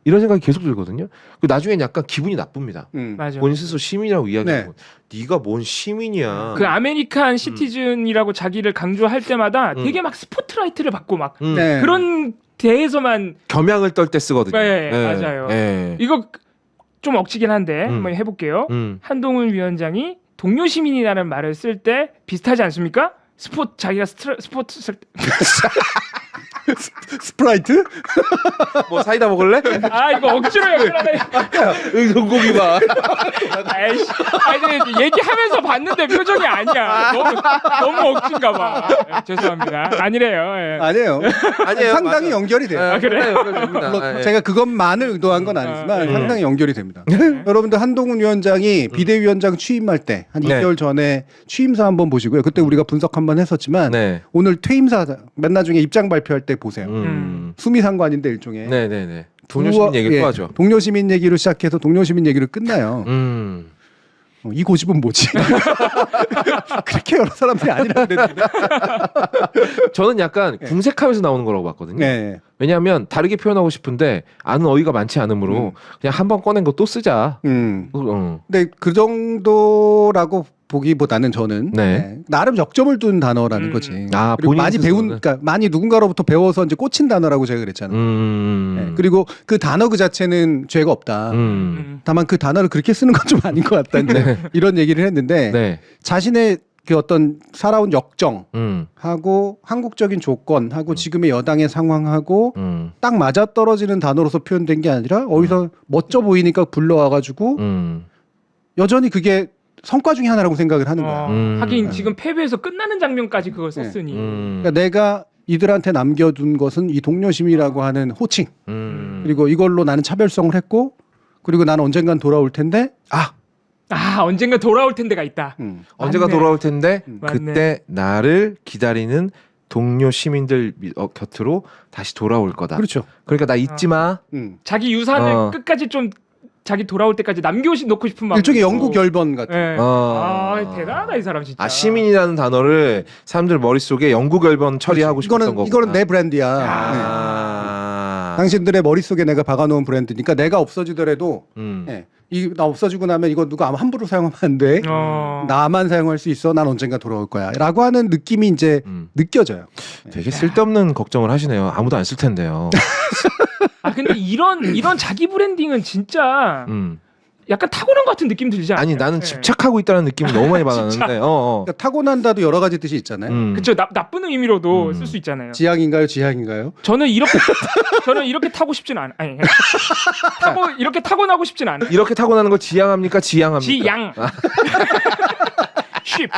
이런 생각이 계속 들거든요. 그 나중엔 약간 기분이 나쁩니다. 맞아. 본인 스스로 시민이라고 이야기하고 네가 뭔 시민이야? 그 아메리칸 시티즌이라고 자기를 강조할 때마다 되게 막 스포트라이트를 받고 막 네. 그런 데에서만 겸양을 떨 때 쓰거든요. 네, 맞아요. 네. 이거 좀 억지긴 한데 한번 해볼게요. 한동훈 위원장이 동료 시민이라는 말을 쓸 때 비슷하지 않습니까? 자기가 스포츠 쓸 때. 스프라이트? 뭐 사이다 먹을래? 이거 억지로 연결하다. 의성고기 봐. 아이씨, 아니 얘기하면서 봤는데 표정이 아니야. 너무 억지인가 봐. 죄송합니다. 아니래요. 예. 아니에요. 아니에요. 상당히 맞아. 연결이 돼요. 그래요? 연결됩니다. 물론 제가 그것만을 의도한 건 아니지만 상당히 연결이 됩니다. 여러분들 한동훈 위원장이 비대위원장 취임할 때 한 2개월 전에 취임사 한번 보시고요. 그때 우리가 분석 한번 했었지만 네. 오늘 퇴임사 맨 나중에 입장 발표할 때 보세요. 수미상관인데 일종의 네네네. 동료 시민 얘기를 또 하죠. 동료 시민 얘기로 시작해서 동료 시민 얘기를 끝나요. 이 고집은 뭐지? 그렇게 여러 사람들이 아니라 그랬는데. 저는 약간 궁색하면서 나오는 거라고 봤거든요. 네. 왜냐하면 다르게 표현하고 싶은데 아는 어휘가 많지 않으므로 그냥 한 번 꺼낸 거 또 쓰자. 근데 그 정도라고 보기보다는 저는 나름 역점을 둔 단어라는 거지. 그리고 많이 그러니까 많이 누군가로부터 배워서 이제 꽂힌 단어라고 제가 그랬잖아요. 그리고 그 단어 그 자체는 죄가 없다. 다만 그 단어를 그렇게 쓰는 건 좀 아닌 것 같다. 이런 얘기를 했는데 자신의 그 어떤 살아온 역정하고 한국적인 조건하고 지금의 여당의 상황하고 딱 맞아떨어지는 단어로서 표현된 게 아니라 어디서 멋져 보이니까 불러와가지고 여전히 그게 성과 중에 하나라고 생각을 하는 거야. 하긴 지금 패배해서 끝나는 장면까지 그걸 썼으니. 그러니까 내가 이들한테 남겨둔 것은 이 동료심이라고 하는 호칭. 그리고 이걸로 나는 차별성을 했고 그리고 나는 언젠간 돌아올 텐데 언젠가 돌아올 텐데가 있다. 언제가 맞네. 돌아올 텐데 맞네. 그때 나를 기다리는 동료 시민들 곁으로 다시 돌아올 거다. 그렇죠. 그러니까 나 잊지 마. 자기 유산을 끝까지 좀 자기 돌아올 때까지 남겨놓고 싶은 마음. 일종의 영국 열번 같은. 네. 대단하다 이 사람 진짜. 시민이라는 단어를 사람들 머릿속에 영국 열번 처리하고 싶었던 거구나. 이거는 내 브랜드야. 당신들의 머릿속에 내가 박아놓은 브랜드니까 내가 없어지더라도 나 없어지고 나면 이거 누가 함부로 사용하면 안 돼. 나만 사용할 수 있어. 난 언젠가 돌아올 거야. 라고 하는 느낌이 이제 느껴져요. 되게 쓸데없는 걱정을 하시네요. 아무도 안 쓸 텐데요. 근데 이런 자기 브랜딩은 진짜 약간 타고난 것 같은 느낌 들지 않아요? 아니 나는 집착하고 있다는 느낌을 너무 많이 받았는데 그러니까 타고난다도 여러 가지 뜻이 있잖아요. 그렇죠. 나쁜 의미로도 쓸 수 있잖아요. 지향인가요? 지향인가요? 저는 이렇게 타고 싶진 않아요. 이렇게 타고나고 싶진 않아요. 이렇게 타고나는 걸 지향합니까? 지향합니까? 지양. 쉽.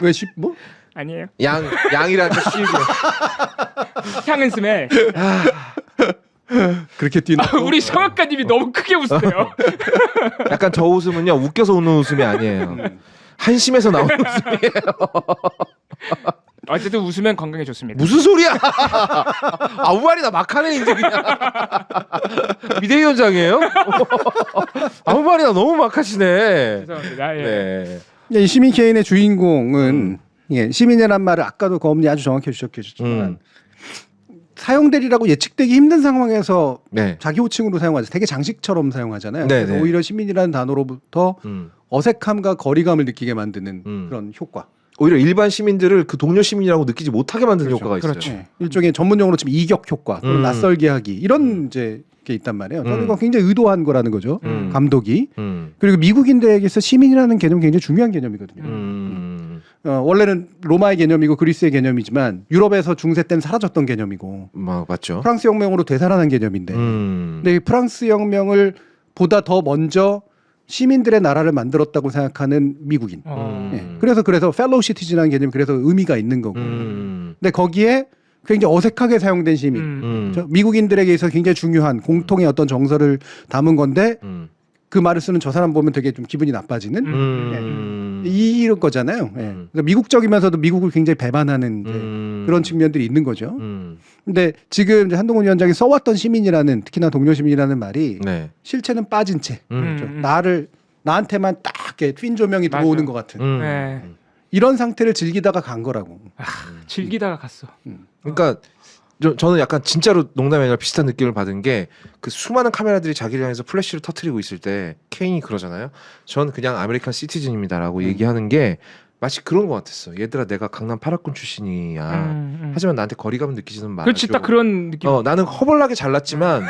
왜 쉽 뭐? 아니에요. 양이라는 게 쉽이요. 향은 스멜. 그렇게 뛰는 우리 성악가님이 너무 크게 웃으세요. 약간 저 웃음은요 웃겨서 웃는 웃음이 아니에요. 한심해서 나오는 웃음이에요. 어쨌든 웃으면 건강에 좋습니다. 무슨 소리야? 아무 말이나 막 하네 이제 그냥. 비대위원장이에요? 아무 말이나 너무 막 하시네. 죄송합니다. 네. 이 시민 케인의 주인공은 시민이란 말을 아까도 거엄니 아주 정확히 주셨지만 사용되리라고 예측되기 힘든 상황에서 자기 호칭으로 사용하죠. 되게 장식처럼 사용하잖아요. 그래서 오히려 시민이라는 단어로부터 어색함과 거리감을 느끼게 만드는 그런 효과. 오히려 일반 시민들을 그 동료 시민이라고 느끼지 못하게 만드는 그렇죠. 효과가 있어요. 그렇죠. 네. 일종의 전문용어로 치면 이격 효과, 또는 낯설게 하기 이런 이제 게 있단 말이에요. 저는 이거 굉장히 의도한 거라는 거죠. 감독이. 그리고 미국인들에게서 시민이라는 개념 굉장히 중요한 개념이거든요. 원래는 로마의 개념이고 그리스의 개념이지만 유럽에서 중세 때는 사라졌던 개념이고 맞죠. 프랑스 혁명으로 되살아난 개념인데 근데 이 프랑스 혁명을 보다 더 먼저 시민들의 나라를 만들었다고 생각하는 미국인. 예. 그래서 펠로우 시티즌이라는 개념이 그래서 의미가 있는 거고. 근데 거기에 굉장히 어색하게 사용된 시민. 미국인들에게 있어서 굉장히 중요한 공통의 어떤 정서를 담은 건데 그 말을 쓰는 저 사람 보면 되게 좀 기분이 나빠지는 이런 거잖아요. 예. 그러니까 미국적이면서도 미국을 굉장히 배반하는 이제 그런 측면들이 있는 거죠. 근데 지금 이제 한동훈 위원장이 써왔던 시민이라는 특히나 동료 시민이라는 말이 네. 실체는 빠진 채 나한테만 딱 이렇게 휜 조명이 들어오는 맞아요. 것 같은 네. 이런 상태를 즐기다가 간 거라고. 즐기다가 갔어. 그러니까 저는 약간 진짜로 농담이 아니라 비슷한 느낌을 받은 게 그 수많은 카메라들이 자기를 향해서 플래시를 터트리고 있을 때 케인이 그러잖아요. 저는 그냥 아메리칸 시티즌입니다라고 얘기하는 게 마치 그런 것 같았어. 얘들아 내가 강남 파라군 출신이야. 하지만 나한테 거리감을 느끼지는 말아줘. 그렇지, 딱 그런 느낌. 나는 허벌나게 잘났지만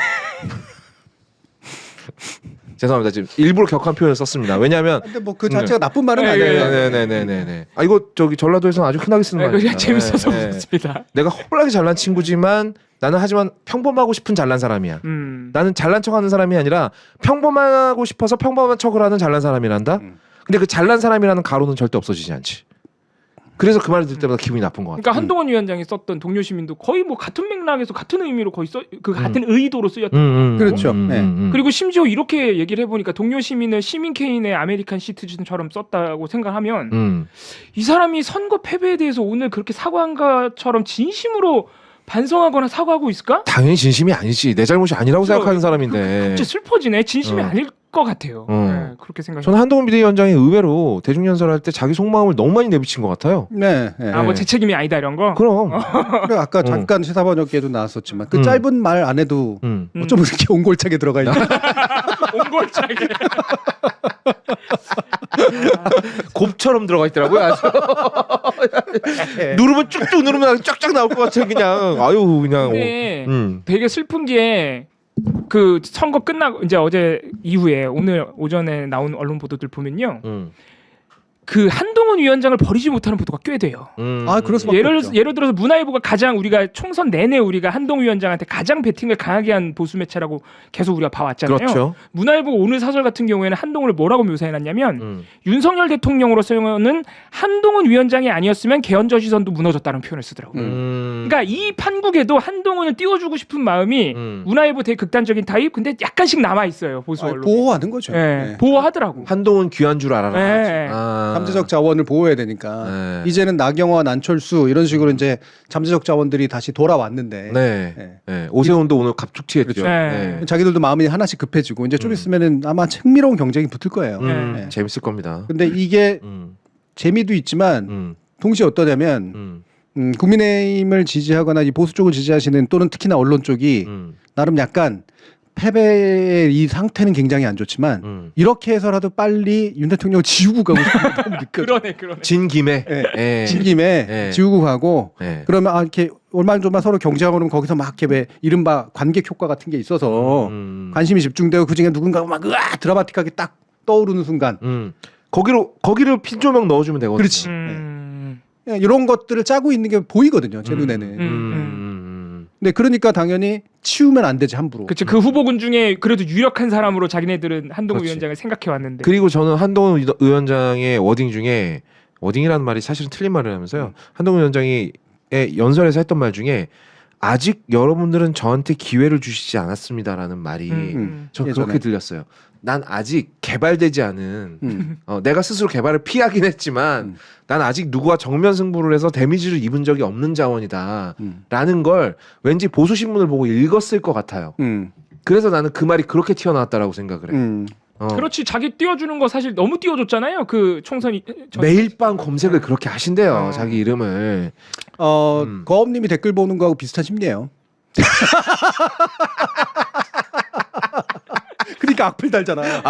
죄송합니다. 지금 일부러 격한 표현을 썼습니다. 왜냐하면 근데 뭐 그 자체가 나쁜 말은 아니에요. 네네네네네. 아 이거 저기 전라도에서는 아주 흔하게 쓰는 말이에요. 그냥 재밌어서 그렇습니다. 내가 허벌나게 잘난 친구지만 나는 하지만 평범하고 싶은 잘난 사람이야. 나는 잘난 척하는 사람이 아니라 평범하고 싶어서 평범한 척을 하는 잘난 사람이란다. 근데 그 잘난 사람이라는 가로는 절대 없어지지 않지. 그래서 그 말을 들을 때마다 기분이 나쁜 것 같아. 그러니까 한동훈 위원장이 썼던 동료 시민도 거의 뭐 같은 맥락에서 같은 의미로 거의 그 같은 의도로 쓰였던. 그렇죠. 그리고 심지어 이렇게 얘기를 해보니까 동료 시민을 시민 케인의 아메리칸 시티즌처럼 썼다고 생각하면 이 사람이 선거 패배에 대해서 오늘 그렇게 사과한 것처럼 진심으로 반성하거나 사과하고 있을까? 당연히 진심이 아니지. 내 잘못이 아니라고 생각하는 사람인데. 진짜 슬퍼지네. 진심이 아닐 것 같아요. 네, 그렇게 생각해요. 저는 한동훈 비대위원장이 의외로 대중연설할 때 자기 속마음을 너무 많이 내비친 것 같아요. 네. 뭐 제 책임이 아니다 이런 거. 그럼. 그리고 아까 잠깐 시사번역에도 나왔었지만 그 짧은 말 안 해도 어쩜 이렇게 옹골차게 들어가 있나? 옹골차게. 곱처럼 들어가 있더라고요. 아주. 누르면 쭉쭉 누르면 쫙쫙 나올 것 같은 그냥 아유 그냥. 근데 되게 슬픈 게 그 선거 끝나고 이제 어제 이후에 오늘 오전에 나온 언론 보도들 보면요. 그 한동훈 위원장을 버리지 못하는 보도가 꽤 돼요. 그럴 수밖에 없죠. 예를 들어서 문화일보가 가장 우리가 총선 내내 우리가 한동훈 위원장한테 가장 배팅을 강하게 한 보수 매체라고 계속 우리가 봐왔잖아요. 그렇죠. 문화일보 오늘 사설 같은 경우에는 한동훈을 뭐라고 묘사해놨냐면 윤석열 대통령으로서는 한동훈 위원장이 아니었으면 개헌저지선도 무너졌다는 표현을 쓰더라고요. 그러니까 이 판국에도 한동훈을 띄워주고 싶은 마음이 문화일보 되게 극단적인 타입 근데 약간씩 남아있어요. 보수 언론. 보호하는 거죠. 네, 보호하더라고. 한동훈 귀한 줄 알아라. 네. 잠재적 자원을 보호해야 되니까 이제는 나경원, 안철수 이런 식으로 이제 잠재적 자원들이 다시 돌아왔는데 네. 오세훈도 오늘 갑툭튀했죠. 그렇죠. 네. 자기들도 마음이 하나씩 급해지고 이제 좀 있으면은 아마 흥미로운 경쟁이 붙을 거예요. 재밌을 겁니다. 근데 이게 재미도 있지만 동시에 어떠냐면 국민의힘을 지지하거나 이 보수 쪽을 지지하시는 또는 특히나 언론 쪽이 나름 약간 패배의 이 상태는 굉장히 안 좋지만 이렇게 해서라도 빨리 윤 대통령을 지우고 가고 싶은 마음이 느껴져. 그러네. 진 김에. 진 김에 지우고 가고 그러면 이렇게 얼마조만 서로 경쟁하고 그러면 거기서 막 이렇게 이른바 관객 효과 같은 게 있어서 관심이 집중되고 그중에 누군가가 막 드라마틱하게 딱 떠오르는 순간 거기를 핀조명 넣어주면 되거든요. 그렇지. 이런 것들을 짜고 있는 게 보이거든요. 제 눈에는. 근데 그러니까 당연히 치우면 안 되지 함부로. 그렇죠. 그 후보군 중에 그래도 유력한 사람으로 자기네들은 한동훈 그렇지. 위원장을 생각해 왔는데. 그리고 저는 한동훈 위원장의 워딩 중에 워딩이라는 말이 사실은 틀린 말을 하면서요. 한동훈 위원장이 연설에서 했던 말 중에 아직 여러분들은 저한테 기회를 주시지 않았습니다라는 말이 저 그렇게 들렸어요. 난 아직 개발되지 않은 내가 스스로 개발을 피하긴 했지만 난 아직 누구와 정면 승부를 해서 데미지를 입은 적이 없는 자원이다라는 걸 왠지 보수 신문을 보고 읽었을 것 같아요. 그래서 나는 그 말이 그렇게 튀어나왔다라고 생각을 해. 그렇지. 자기 띄워주는 거 사실 너무 띄워줬잖아요. 그 총선이 매일 밤 검색을 그렇게 하신대요. 자기 이름을. 거업님이 댓글 보는 거하고 비슷한 심리예요. 그러니까 악플 달잖아요.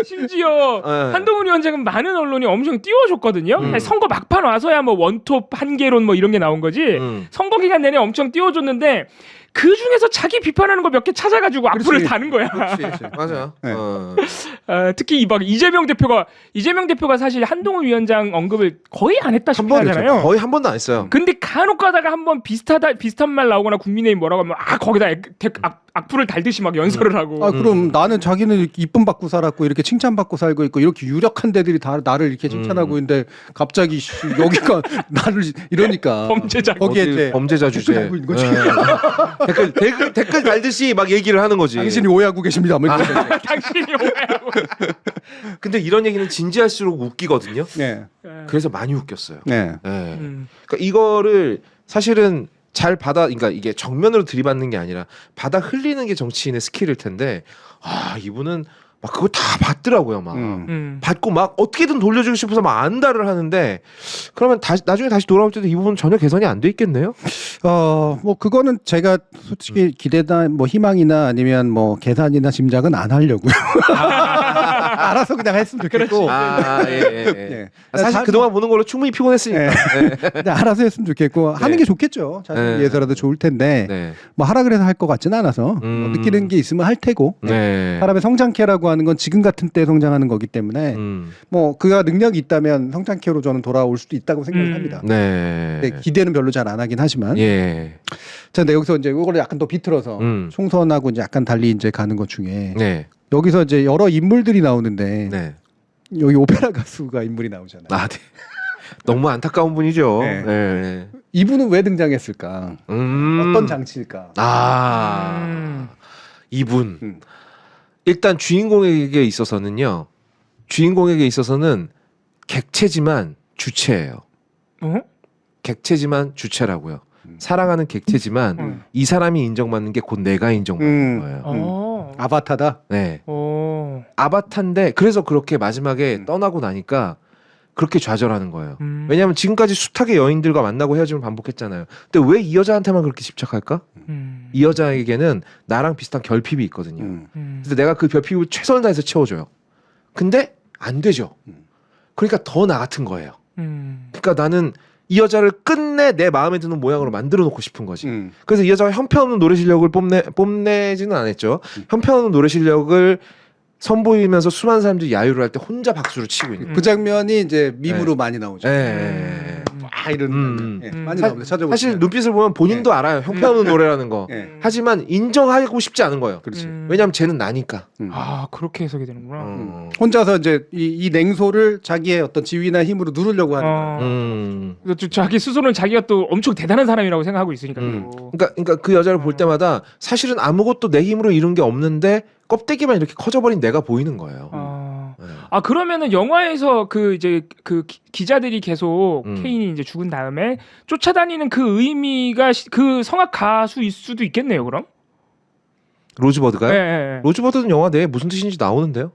심지어 한동훈 위원장은 많은 언론이 엄청 띄워줬거든요. 아니, 선거 막판 와서야 뭐 원톱 한계론 뭐 이런 게 나온 거지. 선거 기간 내내 엄청 띄워줬는데 그 중에서 자기 비판하는 거 몇 개 찾아가지고 악플을 다는 거야. 그렇지. 맞아. 네. 특히 막 이재명 대표가 사실 한동훈 위원장 언급을 거의 안 했다시피 한 번이죠. 하잖아요. 거의 한 번도 안 했어요. 근데 간혹 가다가 한번 비슷한 말 나오거나 국민의힘 뭐라고 하면 거기다 악플을 달듯이 막 연설을 하고. 아 그럼 나는 자기는 이쁨 받고 살았고 이렇게 칭찬받고 살고 있고 이렇게 유력한 데들이 다 나를 이렇게 칭찬하고 있는데 갑자기 여기가 나를 이러니까 범죄자. 거기에 이제 범죄자 주제. 하고 있는 거지. 댓글 달듯이 막 얘기를 하는 거지. 당신이 오해하고 계십니다. 뭐 이렇게. 당신이 오해하고. 근데 이런 얘기는 진지할수록 웃기거든요. 네. 그래서 많이 웃겼어요. 네. 네. 그러니까 이거를 사실은 잘 그러니까 이게 정면으로 들이받는 게 아니라 받아 흘리는 게 정치인의 스킬일 텐데, 이분은 막 그거 다 받더라고요, 막. 받고 막 어떻게든 돌려주고 싶어서 막 안달을 하는데, 그러면 나중에 다시 돌아올 때도 이 부분 전혀 개선이 안 돼 있겠네요? 뭐 그거는 제가 솔직히 기대나 뭐 희망이나 아니면 뭐 계산이나 짐작은 안 하려고요. 알아서 그냥 했으면 좋겠고. 예. 네. 사실 그동안 보는 걸로 충분히 피곤했으니까. 그냥 알아서 했으면 좋겠고 하는 게 좋겠죠. 자신을 위해서라도 좋을 텐데 네. 뭐 하라 그래서 할 것 같지는 않아서 뭐 느끼는 게 있으면 할 테고. 네. 사람의 성장케라고 하는 건 지금 같은 때 성장하는 거기 때문에 뭐 그가 능력이 있다면 성장케로 저는 돌아올 수도 있다고 생각을 합니다. 네. 근데 기대는 별로 잘 안 하긴 하지만. 예. 자, 근데 여기서 이제 이거를 약간 더 비틀어서 총선하고 이제 약간 달리 이제 가는 것 중에 네. 여기서 이제 여러 인물들이 나오는데 네. 여기 오페라 가수가 인물이 나오잖아요. 네. 너무 안타까운 분이죠. 네. 네. 이분은 왜 등장했을까? 어떤 장치일까? 이분. 일단 주인공에게 있어서는 객체지만 주체예요. 객체지만 주체라고요. 사랑하는 객체지만 이 사람이 인정받는 게 곧 내가 인정받는 거예요. 아바타다. 네. 아바타인데 그래서 그렇게 마지막에 떠나고 나니까 그렇게 좌절하는 거예요. 왜냐하면 지금까지 숱하게 여인들과 만나고 헤어짐을 반복했잖아요. 근데 왜 이 여자한테만 그렇게 집착할까? 이 여자에게는 나랑 비슷한 결핍이 있거든요. 그래서 내가 그 결핍을 최선을 다해서 채워줘요. 근데 안 되죠. 그러니까 더 나 같은 거예요. 그러니까 나는 이 여자를 끝내 내 마음에 드는 모양으로 만들어 놓고 싶은 거지. 그래서 이 여자가 형편없는 노래 실력을 뽐내지는 않았죠. 형편없는 노래 실력을 선보이면서 수많은 사람들이 야유를 할 때 혼자 박수를 치고 있는. 그 장면이 이제 밈으로 많이 나오죠. 이런 많이 나옵니다. 찾아보세요. 사실 눈빛을 보면 본인도 알아요. 형편없는 노래라는 거. 하지만 인정하고 싶지 않은 거예요. 그렇지. 왜냐하면 쟤는 나니까. 그렇게 해석이 되는구나. 혼자서 이제 이 냉소를 자기의 어떤 지위나 힘으로 누르려고 하는 거예요. 그래서 자기 스스로는 자기가 또 엄청 대단한 사람이라고 생각하고 있으니까. 그러니까 그 여자를 볼 때마다 사실은 아무것도 내 힘으로 이룬 게 없는데 껍데기만 이렇게 커져버린 내가 보이는 거예요. 그러면은 영화에서 그 이제 그 기자들이 계속 케인이 이제 죽은 다음에 쫓아다니는 그 의미가 그 성악 가수일 수도 있겠네요. 그럼? 로즈버드가요? 네. 로즈버드는 영화 내에 무슨 뜻인지 나오는데요.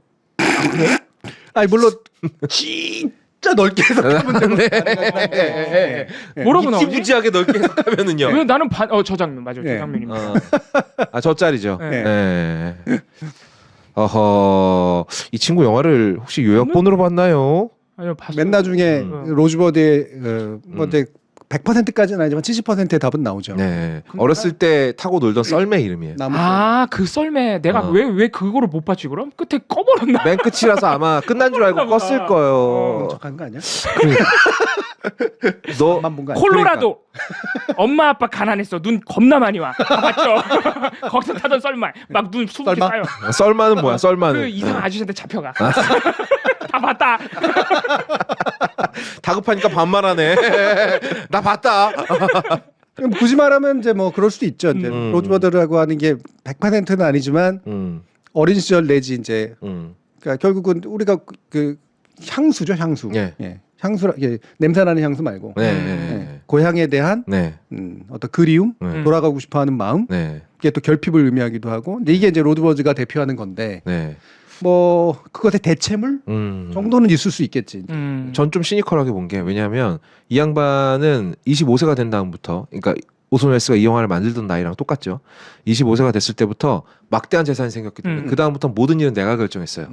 아니 물론 진짜 넓게 해석하면 뭐라고 나오지? 무지하게 넓게 해석하면은요. 왜 나는 저 장면 맞아요. 저 장면입니다. 저 짤이죠. 네. 어허, 이 친구 영화를 혹시 요약본으로 봤나요? 아니요, 봤어요. 맨 나중에 로즈버드의 뭐 이제 100%까지는 아니지만 70%의 답은 나오죠. 네. 어렸을 때 타고 놀던 썰매 이름이에요. 그 썰매 내가 왜 그거를 못 봤지 그럼? 끝에 꺼버렸나? 맨 끝이라서 아마 끝난 줄 알고 껐을 거예요. 척한 거 아니야? 너만 본 거 아니야? 콜로라도 엄마 아빠 가난했어. 눈 겁나 많이 와. 다 봤죠? 거기서 타던 썰매 막 눈 수북이 쌓여. 썰마는 뭐야? 썰마는 그 이상 아저씨한테 잡혀가. 다 봤다. 다급하니까 반말하네. 나 봤다. 굳이 말하면 이제 뭐 그럴 수도 있죠. 이제 로즈버드라고 하는 게 100%는 아니지만 어린 시절 내지 이제 그러니까 결국은 우리가 그 향수죠, 향수. 예. 향수, 냄새나는 향수 말고 고향에 대한 어떤 그리움, 돌아가고 싶어하는 마음, 이게 또 결핍을 의미하기도 하고. 근데 이게 이제 로드버드가 대표하는 건데. 뭐 그것의 대체물 정도는 있을 수 있겠지. 전 좀 시니컬하게 본 게 왜냐하면 이 양반은 25세가 된 다음부터, 그러니까 오손 웰스가 이 영화를 만들던 나이랑 똑같죠. 25세가 됐을 때부터 막대한 재산이 생겼기 때문에 그 다음부터 모든 일은 내가 결정했어요.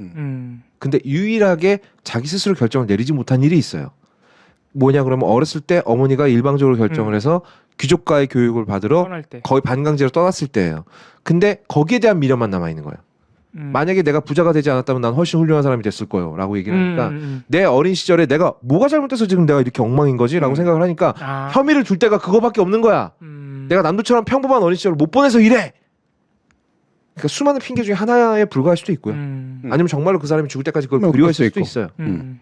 근데 유일하게 자기 스스로 결정을 내리지 못한 일이 있어요. 뭐냐 그러면 어렸을 때 어머니가 일방적으로 결정을 해서 귀족과의 교육을 받으러 떠날 때. 거의 반강제로 떠났을 때예요. 근데 거기에 대한 미련만 남아 있는 거예요. 만약에 내가 부자가 되지 않았다면 난 훨씬 훌륭한 사람이 됐을 거예요 라고 얘기를 하니까 내 어린 시절에 내가 뭐가 잘못돼서 지금 내가 이렇게 엉망인 거지? 라고 생각을 하니까 혐의를 둘 데가 그거밖에 없는 거야. 내가 남들처럼 평범한 어린 시절을 못 보내서 이래. 그러니까 수많은 핑계 중에 하나에 불과할 수도 있고요. 아니면 정말로 그 사람이 죽을 때까지 그걸 그리워했을 수도 있어요.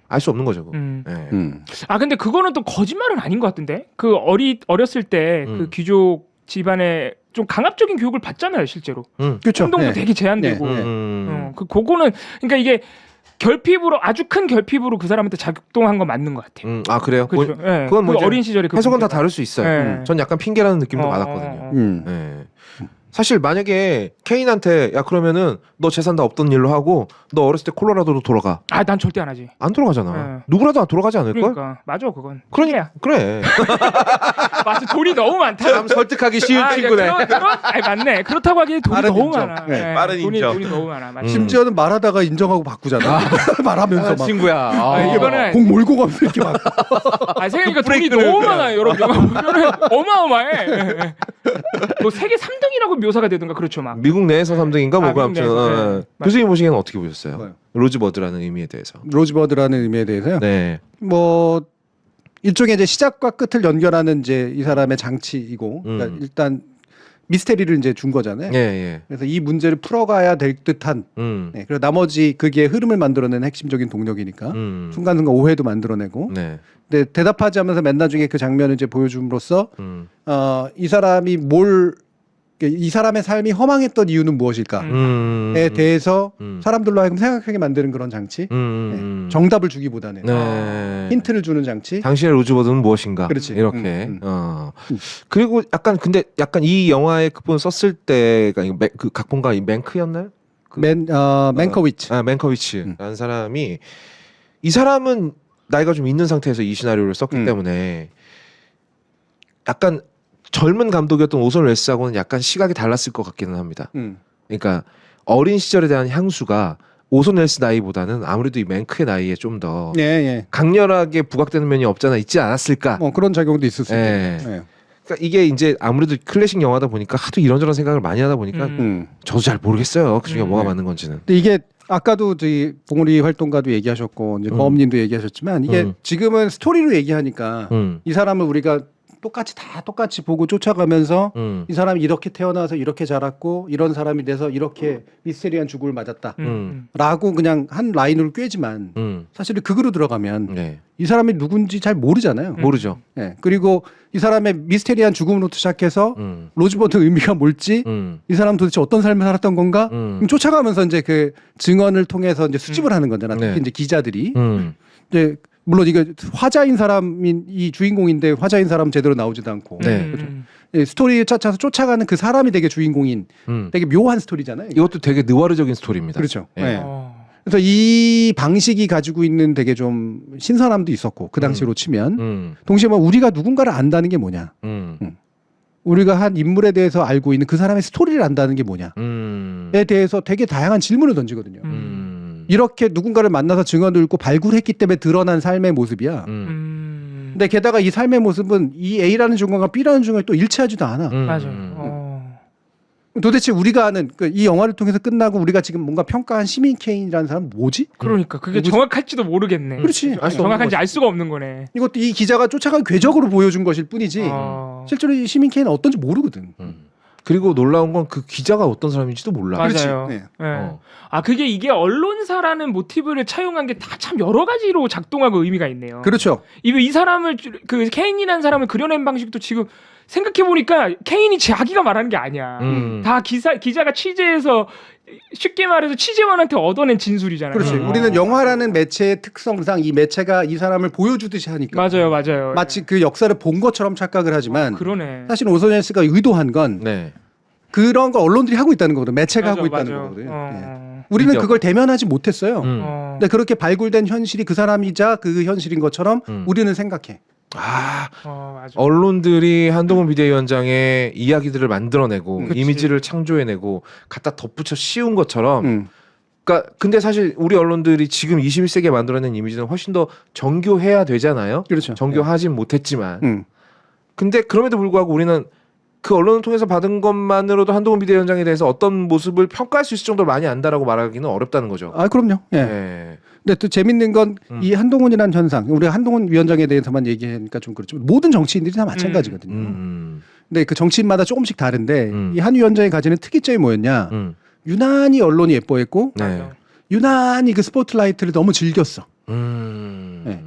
알 수 없는 거죠. 네. 아 근데 그거는 또 거짓말은 아닌 것 같은데 그 어렸을 때 그 귀족 집안에 좀 강압적인 교육을 받잖아요 실제로. 그렇죠. 행동도 네. 되게 제한되고. 그거는 그러니까 이게 결핍으로 아주 큰 결핍으로 그 사람한테 작동한 건 맞는 것 같아요. 아 그래요? 그렇죠. 네. 그건 뭐 그 이제 어린 시절에 그 해석은 다 문제가. 다를 수 있어요. 네. 전 약간 핑계라는 느낌도 받았거든요. 네. 사실 만약에 케인한테 야 그러면은 너 재산 다 없던 일로 하고 너 어렸을 때 콜로라도로 돌아가. 아 난 절대 안 하지. 안 돌아가잖아. 네. 누구라도 안 돌아가지 않을걸? 그러니까 맞아 그건. 그러니까 그래. 맞아 돈이 너무 많다. 참 설득하기 쉬운 친구네. 아니 맞네. 그렇다고 하기엔 돈이 빠른 너무 인정. 많아. 네. 빠른 인정. 돈이 너무 많아. 맞지. 심지어는 말하다가 인정하고 바꾸잖아. 말하면서 막 친구야. 아, 이거는 공 몰고 가면서 이렇게 막. 아 생각해니까 돈이 너무 많아요 여러분. 영화 보면은 어마어마해. 뭐 세계 3등이라고 묘사가 되든가 그렇죠 막. 미국 내에서 3등인가 뭐가 미국 아무튼 내에서, 네. 교수님 보시기에는 어떻게 보셨어요? 뭐요? 로즈버드라는 의미에 대해서. 로즈버드라는 의미에 대해서요. 네. 뭐 일종의 이제 시작과 끝을 연결하는 이제 이 사람의 장치이고 그러니까 일단 미스테리를 이제 준 거잖아요. 예, 예. 그래서 이 문제를 풀어가야 될 듯한. 네, 그리고 나머지 그게 흐름을 만들어내는 핵심적인 동력이니까 순간순간 오해도 만들어내고. 네. 근데 대답하지 않으면서 맨 나중에 그 장면을 이제 보여줌으로써 이 사람이 이 사람의 삶이 허망했던 이유는 무엇일까에 대해서 사람들로 하여금 생각하게 만드는 그런 장치. 네, 정답을 주기보다는 네. 힌트를 주는 장치. 당신의 로즈버드는 무엇인가? 그렇지. 이렇게. 그리고 약간 근데 약간 이 영화의 극본 썼을 때가 그 각본가 맨크였나요? 맨커위치. 맨커위치라는 사람이 이 사람은 나이가 좀 있는 상태에서 이 시나리오를 썼기 때문에 약간 젊은 감독이었던 오손 웰스하고는 약간 시각이 달랐을 것 같기는 합니다. 그러니까 어린 시절에 대한 향수가 오손 웰스 나이보다는 아무래도 이 맨크의 나이에 좀 더 예. 강렬하게 부각되는 면이 없잖아 있지 않았을까? 그런 작용도 있을 수 예. 있고. 예. 그러니까 이게 이제 아무래도 클래식 영화다 보니까 하도 이런저런 생각을 많이 하다 보니까 저도 잘 모르겠어요. 그 중에 뭐가 맞는 건지는. 근데 이게 아까도 저희 봉우리 활동가도 얘기하셨고 이제 거업님도 얘기하셨지만 이게 지금은 스토리로 얘기하니까 이 사람을 우리가 똑같이 보고 쫓아가면서 이 사람이 이렇게 태어나서 이렇게 자랐고 이런 사람이 돼서 이렇게 미스테리한 죽음을 맞았다 라고 그냥 한 라인으로 꿰지만 사실 극으로 들어가면 네. 이 사람이 누군지 잘 모르잖아요. 모르죠. 네. 그리고 이 사람의 미스테리한 죽음으로부터 시작해서 로즈버드 의미가 뭘지 이 사람 도대체 어떤 삶을 살았던 건가 그럼 쫓아가면서 이제 그 증언을 통해서 이제 수집을 하는 거잖아. 특히 네. 이제 기자들이 이제 물론 이게 화자인 사람인 이 주인공인데 화자인 사람 제대로 나오지도 않고 네. 예, 스토리에 찾아서 쫓아가는 그 사람이 되게 주인공인 되게 묘한 스토리잖아요. 이것도 되게 느와르적인 스토리입니다. 그렇죠. 예. 네. 그래서 이 방식이 가지고 있는 되게 좀 신선함도 있었고 그 당시로 치면 동시에 뭐 우리가 누군가를 안다는 게 뭐냐, 우리가 한 인물에 대해서 알고 있는 그 사람의 스토리를 안다는 게 뭐냐에 대해서 되게 다양한 질문을 던지거든요. 이렇게 누군가를 만나서 증언을 읽고 발굴했기 때문에 드러난 삶의 모습이야. 근데 게다가 이 삶의 모습은 이 A라는 증언과 B라는 증언이 또 일치하지도 않아. 맞아요. 도대체 우리가 아는 이 영화를 통해서 끝나고 우리가 지금 뭔가 평가한 시민 케인이라는 사람은 뭐지? 그러니까 그게 정확할지도 모르겠네. 그렇지. 정확한지 알 수가 없는 거네. 이것도 이 기자가 쫓아간 궤적으로 보여준 것일 뿐이지 실제로 이 시민 케인은 어떤지 모르거든. 그리고 놀라운 건 그 기자가 어떤 사람인지도 몰라. 맞아요. 네. 아 그게 이게 언론사라는 모티브를 차용한 게 다 참 여러 가지로 작동하고 의미가 있네요. 그렇죠. 이 사람을 그 케인이라는 사람을 그려낸 방식도 지금 생각해 보니까 케인이 자기가 말하는 게 아니야. 다 기자가 취재해서 쉽게 말해서 취재원한테 얻어낸 진술이잖아요. 그렇지. 우리는 영화라는 매체의 특성상 이 매체가 이 사람을 보여주듯이 하니까. 맞아요. 마치 그 역사를 본 것처럼 착각을 하지만 그러네. 사실 오손 웰스가 의도한 건 네. 그런 걸 언론들이 하고 있다는 거거든. 매체가 하고 있다는 맞아. 거거든. 예. 우리는 그걸 대면하지 못했어요. 근데 그렇게 발굴된 현실이 그 사람이자 그 현실인 것처럼 우리는 생각해. 맞아. 언론들이 한동훈 비대위원장의 이야기들을 만들어내고 그치. 이미지를 창조해내고 갖다 덧붙여 씌운 것처럼 음. 그러니까 근데 사실 우리 언론들이 지금 21세기에 만들어낸 이미지는 훨씬 더 정교해야 되잖아요. 그렇죠. 정교하진 못했지만 음. 근데 그럼에도 불구하고 우리는 그 언론을 통해서 받은 것만으로도 한동훈 비대위원장에 대해서 어떤 모습을 평가할 수 있을 정도로 많이 안다라고 말하기는 어렵다는 거죠. 아 그럼요. 예. 예. 근데 또 재밌는 건 이 한동훈이라는 현상, 우리가 한동훈 위원장에 대해서만 얘기하니까 좀 그렇지만 모든 정치인들이 다 마찬가지거든요. 근데 그 정치인마다 조금씩 다른데 이 한 위원장이 가지는 특이점이 뭐였냐? 유난히 언론이 예뻐했고 네. 유난히 그 스포트라이트를 너무 즐겼어. 네.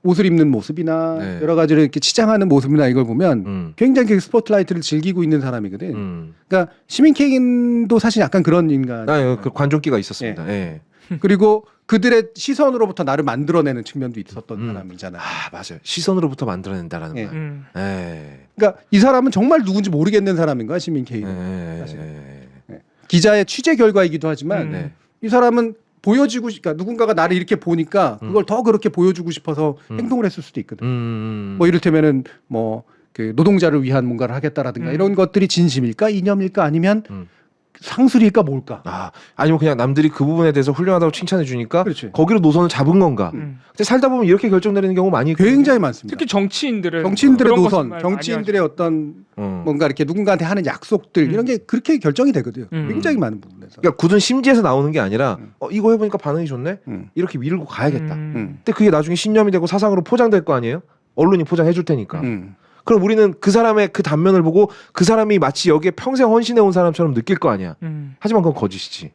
옷을 입는 모습이나 네. 여러 가지를 이렇게 치장하는 모습이나 이걸 보면 굉장히 그 스포트라이트를 즐기고 있는 사람이거든. 그러니까 시민 케인도 사실 약간 그런 인간. 그 관종기가 있었습니다. 예. 그리고 그들의 시선으로부터 나를 만들어내는 측면도 있었던 사람이잖아. 아 맞아요. 시선으로부터 만들어낸다라는 예. 말. 예. 그러니까 이 사람은 정말 누군지 모르겠는 사람인 거야, 시민 케인은. 사실. 예. 기자의 취재 결과이기도 하지만 네. 이 사람은 보여지고 그러니까 누군가가 나를 이렇게 보니까 그걸 더 그렇게 보여주고 싶어서 행동을 했을 수도 있거든. 뭐 이를테면은 뭐 그 노동자를 위한 뭔가를 하겠다라든가 이런 것들이 진심일까 이념일까 아니면 상술일까 뭘까? 아니면 그냥 남들이 그 부분에 대해서 훌륭하다고 칭찬해 주니까 그렇지. 거기로 노선을 잡은 건가? 근데 살다 보면 이렇게 결정 내리는 경우 많이 있거든요. 굉장히 많습니다. 특히 정치인들의 정치인들의 그런 노선, 것을 많이 정치인들의 어떤 어. 뭔가 이렇게 누군가한테 하는 약속들 이런 게 그렇게 결정이 되거든요. 음. 굉장히 많은 부분에서. 그러니까 굳은 심지에서 나오는 게 아니라 이거 해보니까 반응이 좋네. 음. 이렇게 밀고 가야겠다. 음. 근데 그게 나중에 신념이 되고 사상으로 포장될 거 아니에요? 언론이 포장해 줄 테니까. 그럼 우리는 그 사람의 그 단면을 보고 그 사람이 마치 여기에 평생 헌신해 온 사람처럼 느낄 거 아니야. 하지만 그건 거짓이지.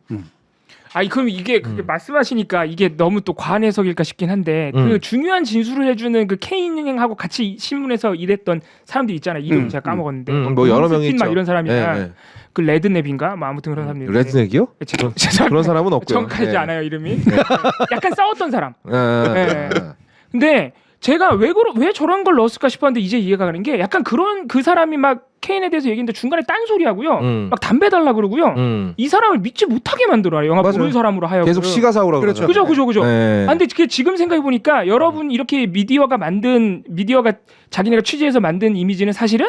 아니 그럼 이게 그게 말씀하시니까 이게 너무 또 과한 해석일까 싶긴 한데 그 중요한 진술을 해주는 그 케인하고 같이 신문에서 일했던 사람들 있잖아요. 이름 제가 까먹었는데 뭐 여러 명이 스틴 막 있죠. 이런 사람이나 네, 네. 그 레드냅인가 뭐 아무튼 그런 사람들. 레드넥이요? 그런 사람은 없고요. 정확하지 네. 않아요 이름이. 약간 싸웠던 사람. 네. 근데 제가 왜 저런 걸 넣었을까 싶었는데 이제 이해가 가는 게 약간 그런 그 사람이 막 케인에 대해서 얘기했는데 중간에 딴소리 하고요. 막 담배 달라 그러고요. 이 사람을 믿지 못하게 만들어요. 영화 맞아요. 보는 사람으로 하여금. 계속 시가 사오라고 그렇죠. 그죠. 네. 근데 그게 지금 생각해 보니까 여러분 이렇게 미디어가 자기네가 취재해서 만든 이미지는 사실은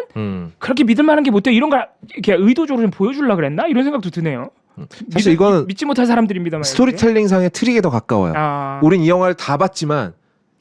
그렇게 믿을 만한 게 못 돼. 이런 걸 이렇게 의도적으로 좀 보여주려 그랬나? 이런 생각도 드네요. 사실 이거는 믿지 못할 사람들입니다만. 스토리텔링상의 트릭에 더 가까워요. 우린 이 영화를 다 봤지만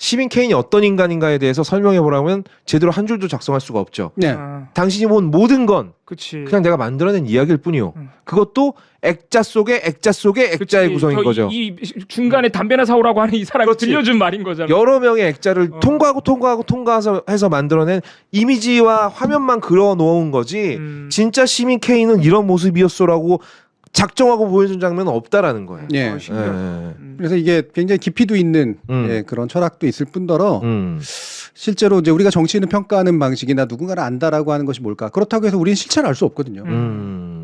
시민 케인이 어떤 인간인가에 대해서 설명해 보라면 제대로 한 줄도 작성할 수가 없죠. 네. 당신이 본 모든 건 그치. 그냥 내가 만들어낸 이야기일 뿐이요. 그것도 액자 속의 액자의 구성인 거죠. 이 중간에 담배나 사오라고 하는 이 사람이 그렇지. 들려준 말인 거잖아. 여러 명의 액자를 통과해서 해서 만들어낸 이미지와 화면만 그려 놓은 거지. 진짜 시민 케인은 이런 모습이었어라고 작정하고 보여준 장면은 없다라는 거예요. 예. 신기하다. 그래서 이게 굉장히 깊이도 있는 예, 그런 철학도 있을 뿐더러 실제로 이제 우리가 정치인을 평가하는 방식이나 누군가를 안다라고 하는 것이 뭘까? 그렇다고 해서 우리는 실체를 알 수 없거든요.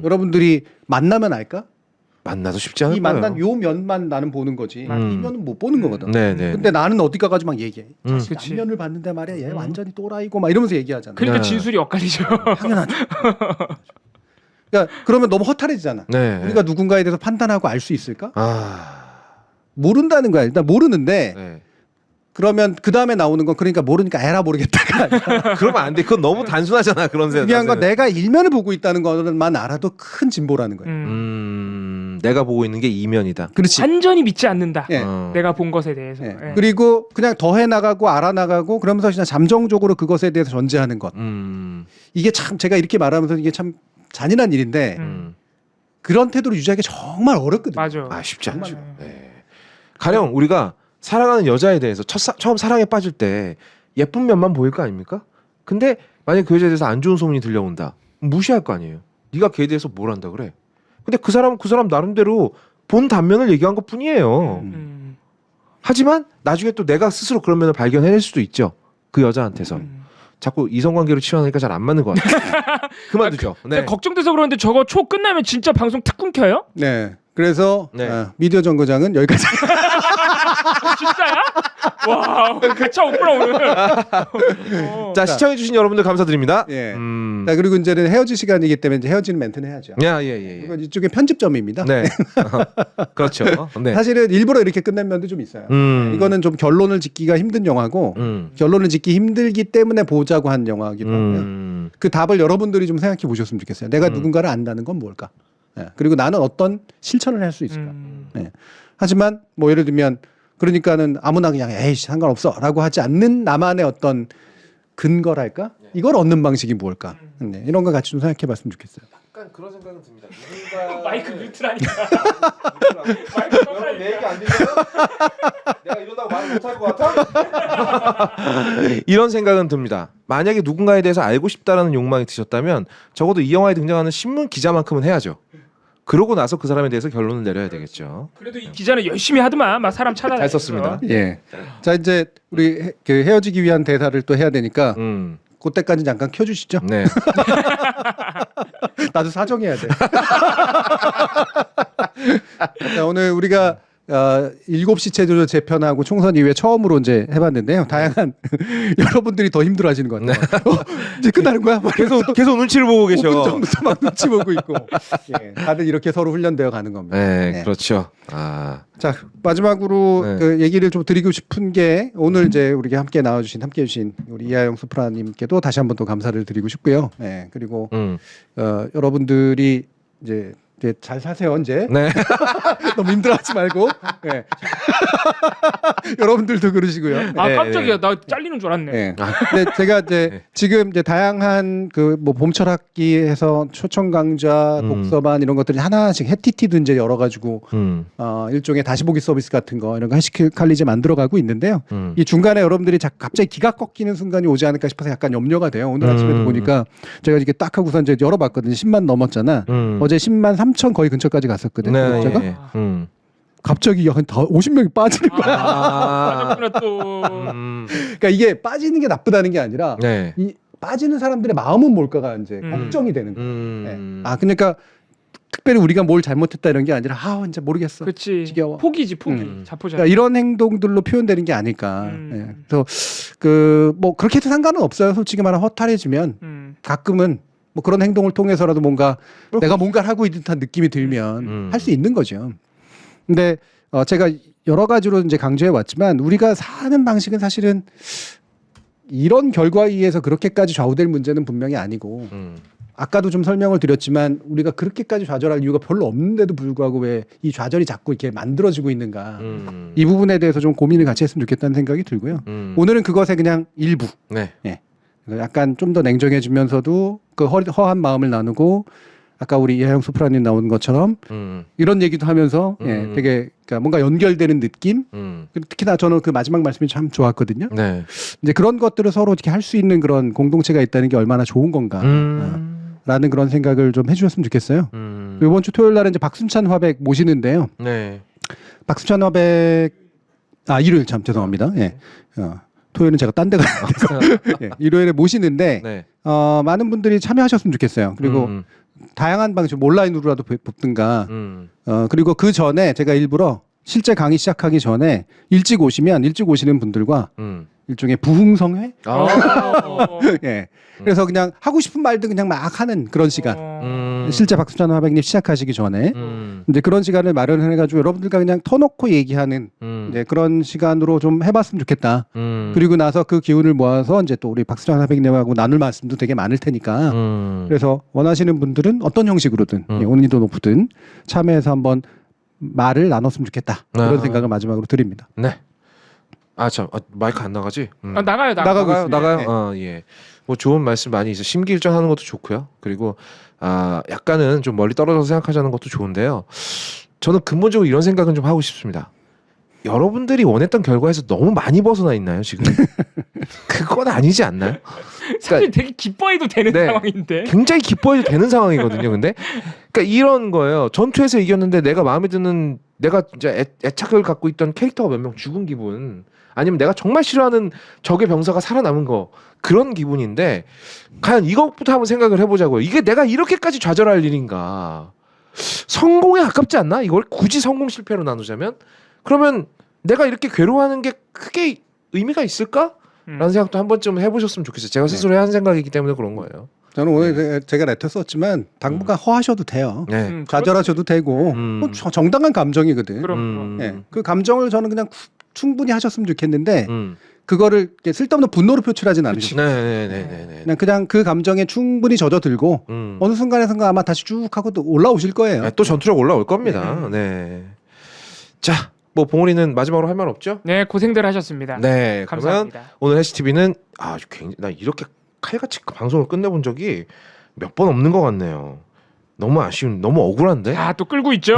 여러분들이 만나면 알까? 만나도 쉽지 않을 이 거예요. 만난 요 면만 나는 보는 거지. 이 면은 못 보는 거거든. 네네. 근데 나는 어디 가가지고 막 얘기해. 그치. 남면을 봤는데 말이야. 얘 완전히 또라이고 막 이러면서 얘기하잖아. 그러니까 네. 진술이 엇갈리죠. 당연하죠. 그러니까 그러면 너무 허탈해지잖아. 네. 우리가 누군가에 대해서 판단하고 알 수 있을까? 아. 모른다는 거야. 일단 모르는데 네. 그러면 그 다음에 나오는 건 그러니까 모르니까 에라 모르겠다가 아니라 그러면 안 돼. 그건 너무 단순하잖아. 그런 생각. 중요한 건 내가 일면을 보고 있다는 것만 알아도 큰 진보라는 거예요. 내가 보고 있는 게 이면이다. 그렇지. 완전히 믿지 않는다. 예. 내가 본 것에 대해서. 예. 예. 그리고 그냥 더해 나가고 알아나가고 그러면서 그냥 잠정적으로 그것에 대해서 전제하는 것. 이게 참 제가 이렇게 말하면서 이게 참 잔인한 일인데 그런 태도를 유지하기 정말 어렵거든요. 맞아. 쉽지 않죠. 맞아요. 네. 가령 우리가 사랑하는 여자에 대해서 처음 사랑에 빠질 때 예쁜 면만 보일 거 아닙니까? 근데 만약에 그 여자에 대해서 안 좋은 소문이 들려온다. 무시할 거 아니에요. 네가 걔에 대해서 뭘 한다 그래. 근데 그 사람 나름대로 본 단면을 얘기한 것 뿐이에요. 하지만 나중에 또 내가 스스로 그런 면을 발견해낼 수도 있죠. 그 여자한테서. 자꾸 이성관계로 치환하니까 잘 안 맞는 것 같아요. 그만두죠. 근데 걱정돼서 그러는데 저거 초 끝나면 진짜 방송 탁 끊겨요? 네. 그래서 네. 미디어 정거장은 여기까지. 진짜야? 와, 가차 없구나 오늘. 자, 시청해주신 여러분들 감사드립니다. 예. 음. 자, 그리고 이제는 헤어질 시간이기 때문에 이제 헤어지는 멘트는 해야죠. 야, 예. 이건 이쪽에 편집점입니다. 네. 그렇죠. 네. 사실은 일부러 이렇게 끝낸 면도 좀 있어요. 이거는 좀 결론을 짓기가 힘든 영화고 결론을 짓기 힘들기 때문에 보자고 한 영화이기도 하고요. 그 답을 여러분들이 좀 생각해 보셨으면 좋겠어요. 내가 누군가를 안다는 건 뭘까? 예. 그리고 나는 어떤 실천을 할 수 있을까? 예. 하지만 뭐 예를 들면 그러니까는 아무나 그냥 에이씨 상관없어라고 하지 않는 나만의 어떤 근거랄까? 이걸 얻는 방식이 뭘까? 네. 이런 거 같이 좀 생각해 봤으면 좋겠어요. 약간 그런 생각은 듭니다. 마이크 뮤트라니까. 여러분 내 얘기 안 들려요? 내가 이러다고 말 못할 것 같아? 이런 생각은 듭니다. 만약에 누군가에 대해서 알고 싶다라는 욕망이 드셨다면 적어도 이 영화에 등장하는 신문 기자만큼은 해야죠. 그러고 나서 그 사람에 대해서 결론을 내려야 되겠죠. 그래도 이 기자는 열심히 하더만 막 사람 찾아다니면서. 잘 썼습니다. 예. 자 이제 우리 그 헤어지기 위한 대사를 또 해야 되니까 그때까지 잠깐 켜주시죠. 네. 나도 사정해야 돼. 자, 오늘 우리가 7시 체조 재편하고 총선 이후에 처음으로 이제 해봤는데요. 다양한 여러분들이 더 힘들어하시는 것 같아요. 이제 끝나는 거야? 계속 눈치를 보고 계셔. 5분 전부터 막 눈치 보고 있고. 예, 다들 이렇게 서로 훈련되어 가는 겁니다. 네, 네. 그렇죠. 자 마지막으로 네. 그 얘기를 좀 드리고 싶은 게 오늘 이제 우리가 함께 해주신 우리 이하영 소프라님께도 다시 한번 또 감사를 드리고 싶고요. 네, 그리고 여러분들이 이제 잘 사세요 이제. 네. 너무 힘들어하지 말고. 네. 여러분들도 그러시고요. 아 네, 깜짝이야. 네. 나 잘리는 줄 알았네. 네. 근데 제가 이제 네. 지금 이제 다양한 그 뭐 봄철 학기에서 초청 강좌, 독서반 이런 것들이 하나씩 해티티도 이제 열어가지고 일종의 다시 보기 서비스 같은 거 이런 거 해시칼리제 만들어가고 있는데요. 이 중간에 여러분들이 갑자기 기가 꺾이는 순간이 오지 않을까 싶어서 약간 염려가 돼요. 오늘 아침에도 보니까 제가 이렇게 딱 하고서 이제 열어봤거든요. 10만 넘었잖아. 어제 10만 3천 거의 근처까지 갔었거든요. 네. 구독자가. 예. 갑자기 한 50명이 빠지는 거야. 맞았구나 또. 그러니까 이게 빠지는 게 나쁘다는 게 아니라 네. 이 빠지는 사람들의 마음은 뭘까가 이제 걱정이 되는 거예요. 네. 그러니까 특별히 우리가 뭘 잘못했다 이런 게 아니라 이제 모르겠어. 그렇지. 지겨워. 포기지 포기. 자포자. 그러니까 이런 행동들로 표현되는 게 아닐까. 예. 그래서 그 뭐 그렇게 해도 상관은 없어요. 솔직히 말하면 허탈해지면 가끔은 뭐 그런 행동을 통해서라도 뭔가 내가 뭔가를 하고 있는 듯한 느낌이 들면 할 수 있는 거죠. 근데 제가 여러 가지로 이제 강조해 왔지만 우리가 사는 방식은 사실은 이런 결과에 의해서 그렇게까지 좌우될 문제는 분명히 아니고 아까도 좀 설명을 드렸지만 우리가 그렇게까지 좌절할 이유가 별로 없는데도 불구하고 왜 이 좌절이 자꾸 이렇게 만들어지고 있는가 이 부분에 대해서 좀 고민을 같이 했으면 좋겠다는 생각이 들고요. 오늘은 그것의 그냥 일부. 네. 예. 약간 좀 더 냉정해지면서도 그 허한 마음을 나누고 아까 우리 이하영 소프라님 나온 것처럼 이런 얘기도 하면서 예, 되게 그러니까 뭔가 연결되는 느낌. 특히나 저는 그 마지막 말씀이 참 좋았거든요. 네. 이제 그런 것들을 서로 이렇게 할 수 있는 그런 공동체가 있다는 게 얼마나 좋은 건가. 라는 그런 생각을 좀 해주셨으면 좋겠어요. 이번 주 토요일 날에 이제 박순찬 화백 모시는데요. 네. 박순찬 화백 일요일 참 죄송합니다. 예. 토요일은 제가 딴 데 가요. 예. 일요일에 모시는데 네. 많은 분들이 참여하셨으면 좋겠어요. 그리고 다양한 방식 온라인으로라도 뵙든가 그리고 그 전에 제가 일부러 실제 강의 시작하기 전에 일찍 오시는 분들과 일종의 부흥성회? 예. 그래서 그냥 하고 싶은 말도 그냥 막 하는 그런 시간. 실제 박수찬 화백님 시작하시기 전에 이제 그런 시간을 마련해가지고 여러분들과 그냥 터놓고 얘기하는 이제 그런 시간으로 좀 해봤으면 좋겠다. 그리고 나서 그 기운을 모아서 이제 또 우리 박수찬 화백님하고 나눌 말씀도 되게 많을 테니까. 그래서 원하시는 분들은 어떤 형식으로든 온리도 높든 참여해서 한번 말을 나눴으면 좋겠다. 그런 생각을 마지막으로 드립니다. 네. 마이크 안 나가지? 나가요. 나가고 있습니다. 나가요. 네. 예. 뭐 좋은 말씀 많이 있어. 심기일전하는 것도 좋고요. 그리고 약간은 좀 멀리 떨어져서 생각하자는 것도 좋은데요. 저는 근본적으로 이런 생각은 좀 하고 싶습니다. 여러분들이 원했던 결과에서 너무 많이 벗어나 있나요 지금? 그건 아니지 않나요? 사실 되게 기뻐해도 되는 네. 상황인데. 굉장히 기뻐해도 되는 상황이거든요. 근데 그러니까 이런 거예요. 전투에서 이겼는데 내가 마음에 드는 내가 이제 애착을 갖고 있던 캐릭터가 몇 명 죽은 기분, 아니면 내가 정말 싫어하는 적의 병사가 살아남은 거, 그런 기분인데 과연 이것부터 한번 생각을 해보자고요. 이게 내가 이렇게까지 좌절할 일인가? 성공에 가깝지 않나? 이걸 굳이 성공 실패로 나누자면 그러면 내가 이렇게 괴로워하는 게 크게 의미가 있을까? 라는 생각도 한 번쯤 해보셨으면 좋겠어요. 제가 스스로 한 생각이기 때문에 그런 거예요. 저는 오늘 제가 레터 썼지만 당분간 허하셔도 돼요. 네. 좌절하셔도 되고 뭐 정당한 감정이거든. 그럼. 예, 그 감정을 저는 그냥 충분히 하셨으면 좋겠는데 음. 그거를 이렇게 쓸데없는 분노로 표출하진 않으시고 네네네네. 그냥 그 감정에 충분히 젖어들고 어느 순간에선가 아마 다시 쭉 하고 또 올라오실 거예요. 네, 또 전투력 올라올 겁니다. 네. 자, 뭐 봉우리는 마지막으로 할 말 없죠? 네, 고생들 하셨습니다. 네. 그러면 감사합니다. 오늘 해시TV는 굉장히 나 이렇게 칼같이 방송을 끝내본 적이 몇 번 없는 것 같네요. 너무 아쉬운, 너무 억울한데. 또 끌고 있죠.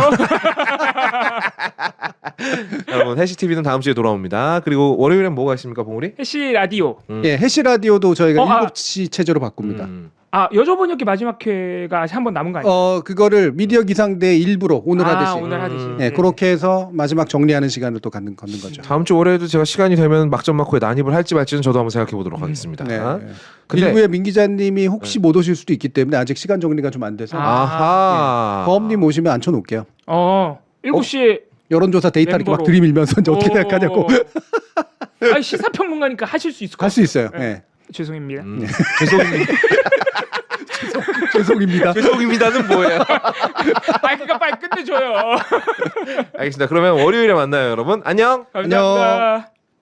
여러분 해시TV는 다음 주에 돌아옵니다. 그리고 월요일엔 뭐가 있습니까, 봉우리? 해시 라디오. 예, 해시 라디오도 저희가 아. 7시 체제로 바꿉니다. 여저 번역기 마지막 회가 한 번 남은 거 아니에요? 그거를 미디어 기상대 일부로 오늘 하듯이. 오늘 하듯이. 예, 그렇게 해서 마지막 정리하는 시간을 또 갖는 거죠. 다음 주 월요일도 제가 시간이 되면 막전막후에 난입을 할지 말지는 저도 한번 생각해 보도록 하겠습니다. 네. 근데 일부에 민 기자님이 혹시 못 오실 수도 있기 때문에 아직 시간 정리가 좀 안 돼서 아하. 거업님 오시면 앉혀놓을게요. 7시에 여론조사 데이터 이렇게 막 멤버로. 들이밀면서 이제 어떻게 생각하냐고. 시사평론가니까 하실 수 있을 것 갈 수 있어요. 네. 예. 죄송합니다. 죄송합니다. 죄송입니다. 죄송합니다는 뭐예요? 그러니까 빨리 끝내줘요. 알겠습니다. 그러면 월요일에 만나요, 여러분. 안녕. 감사합니다.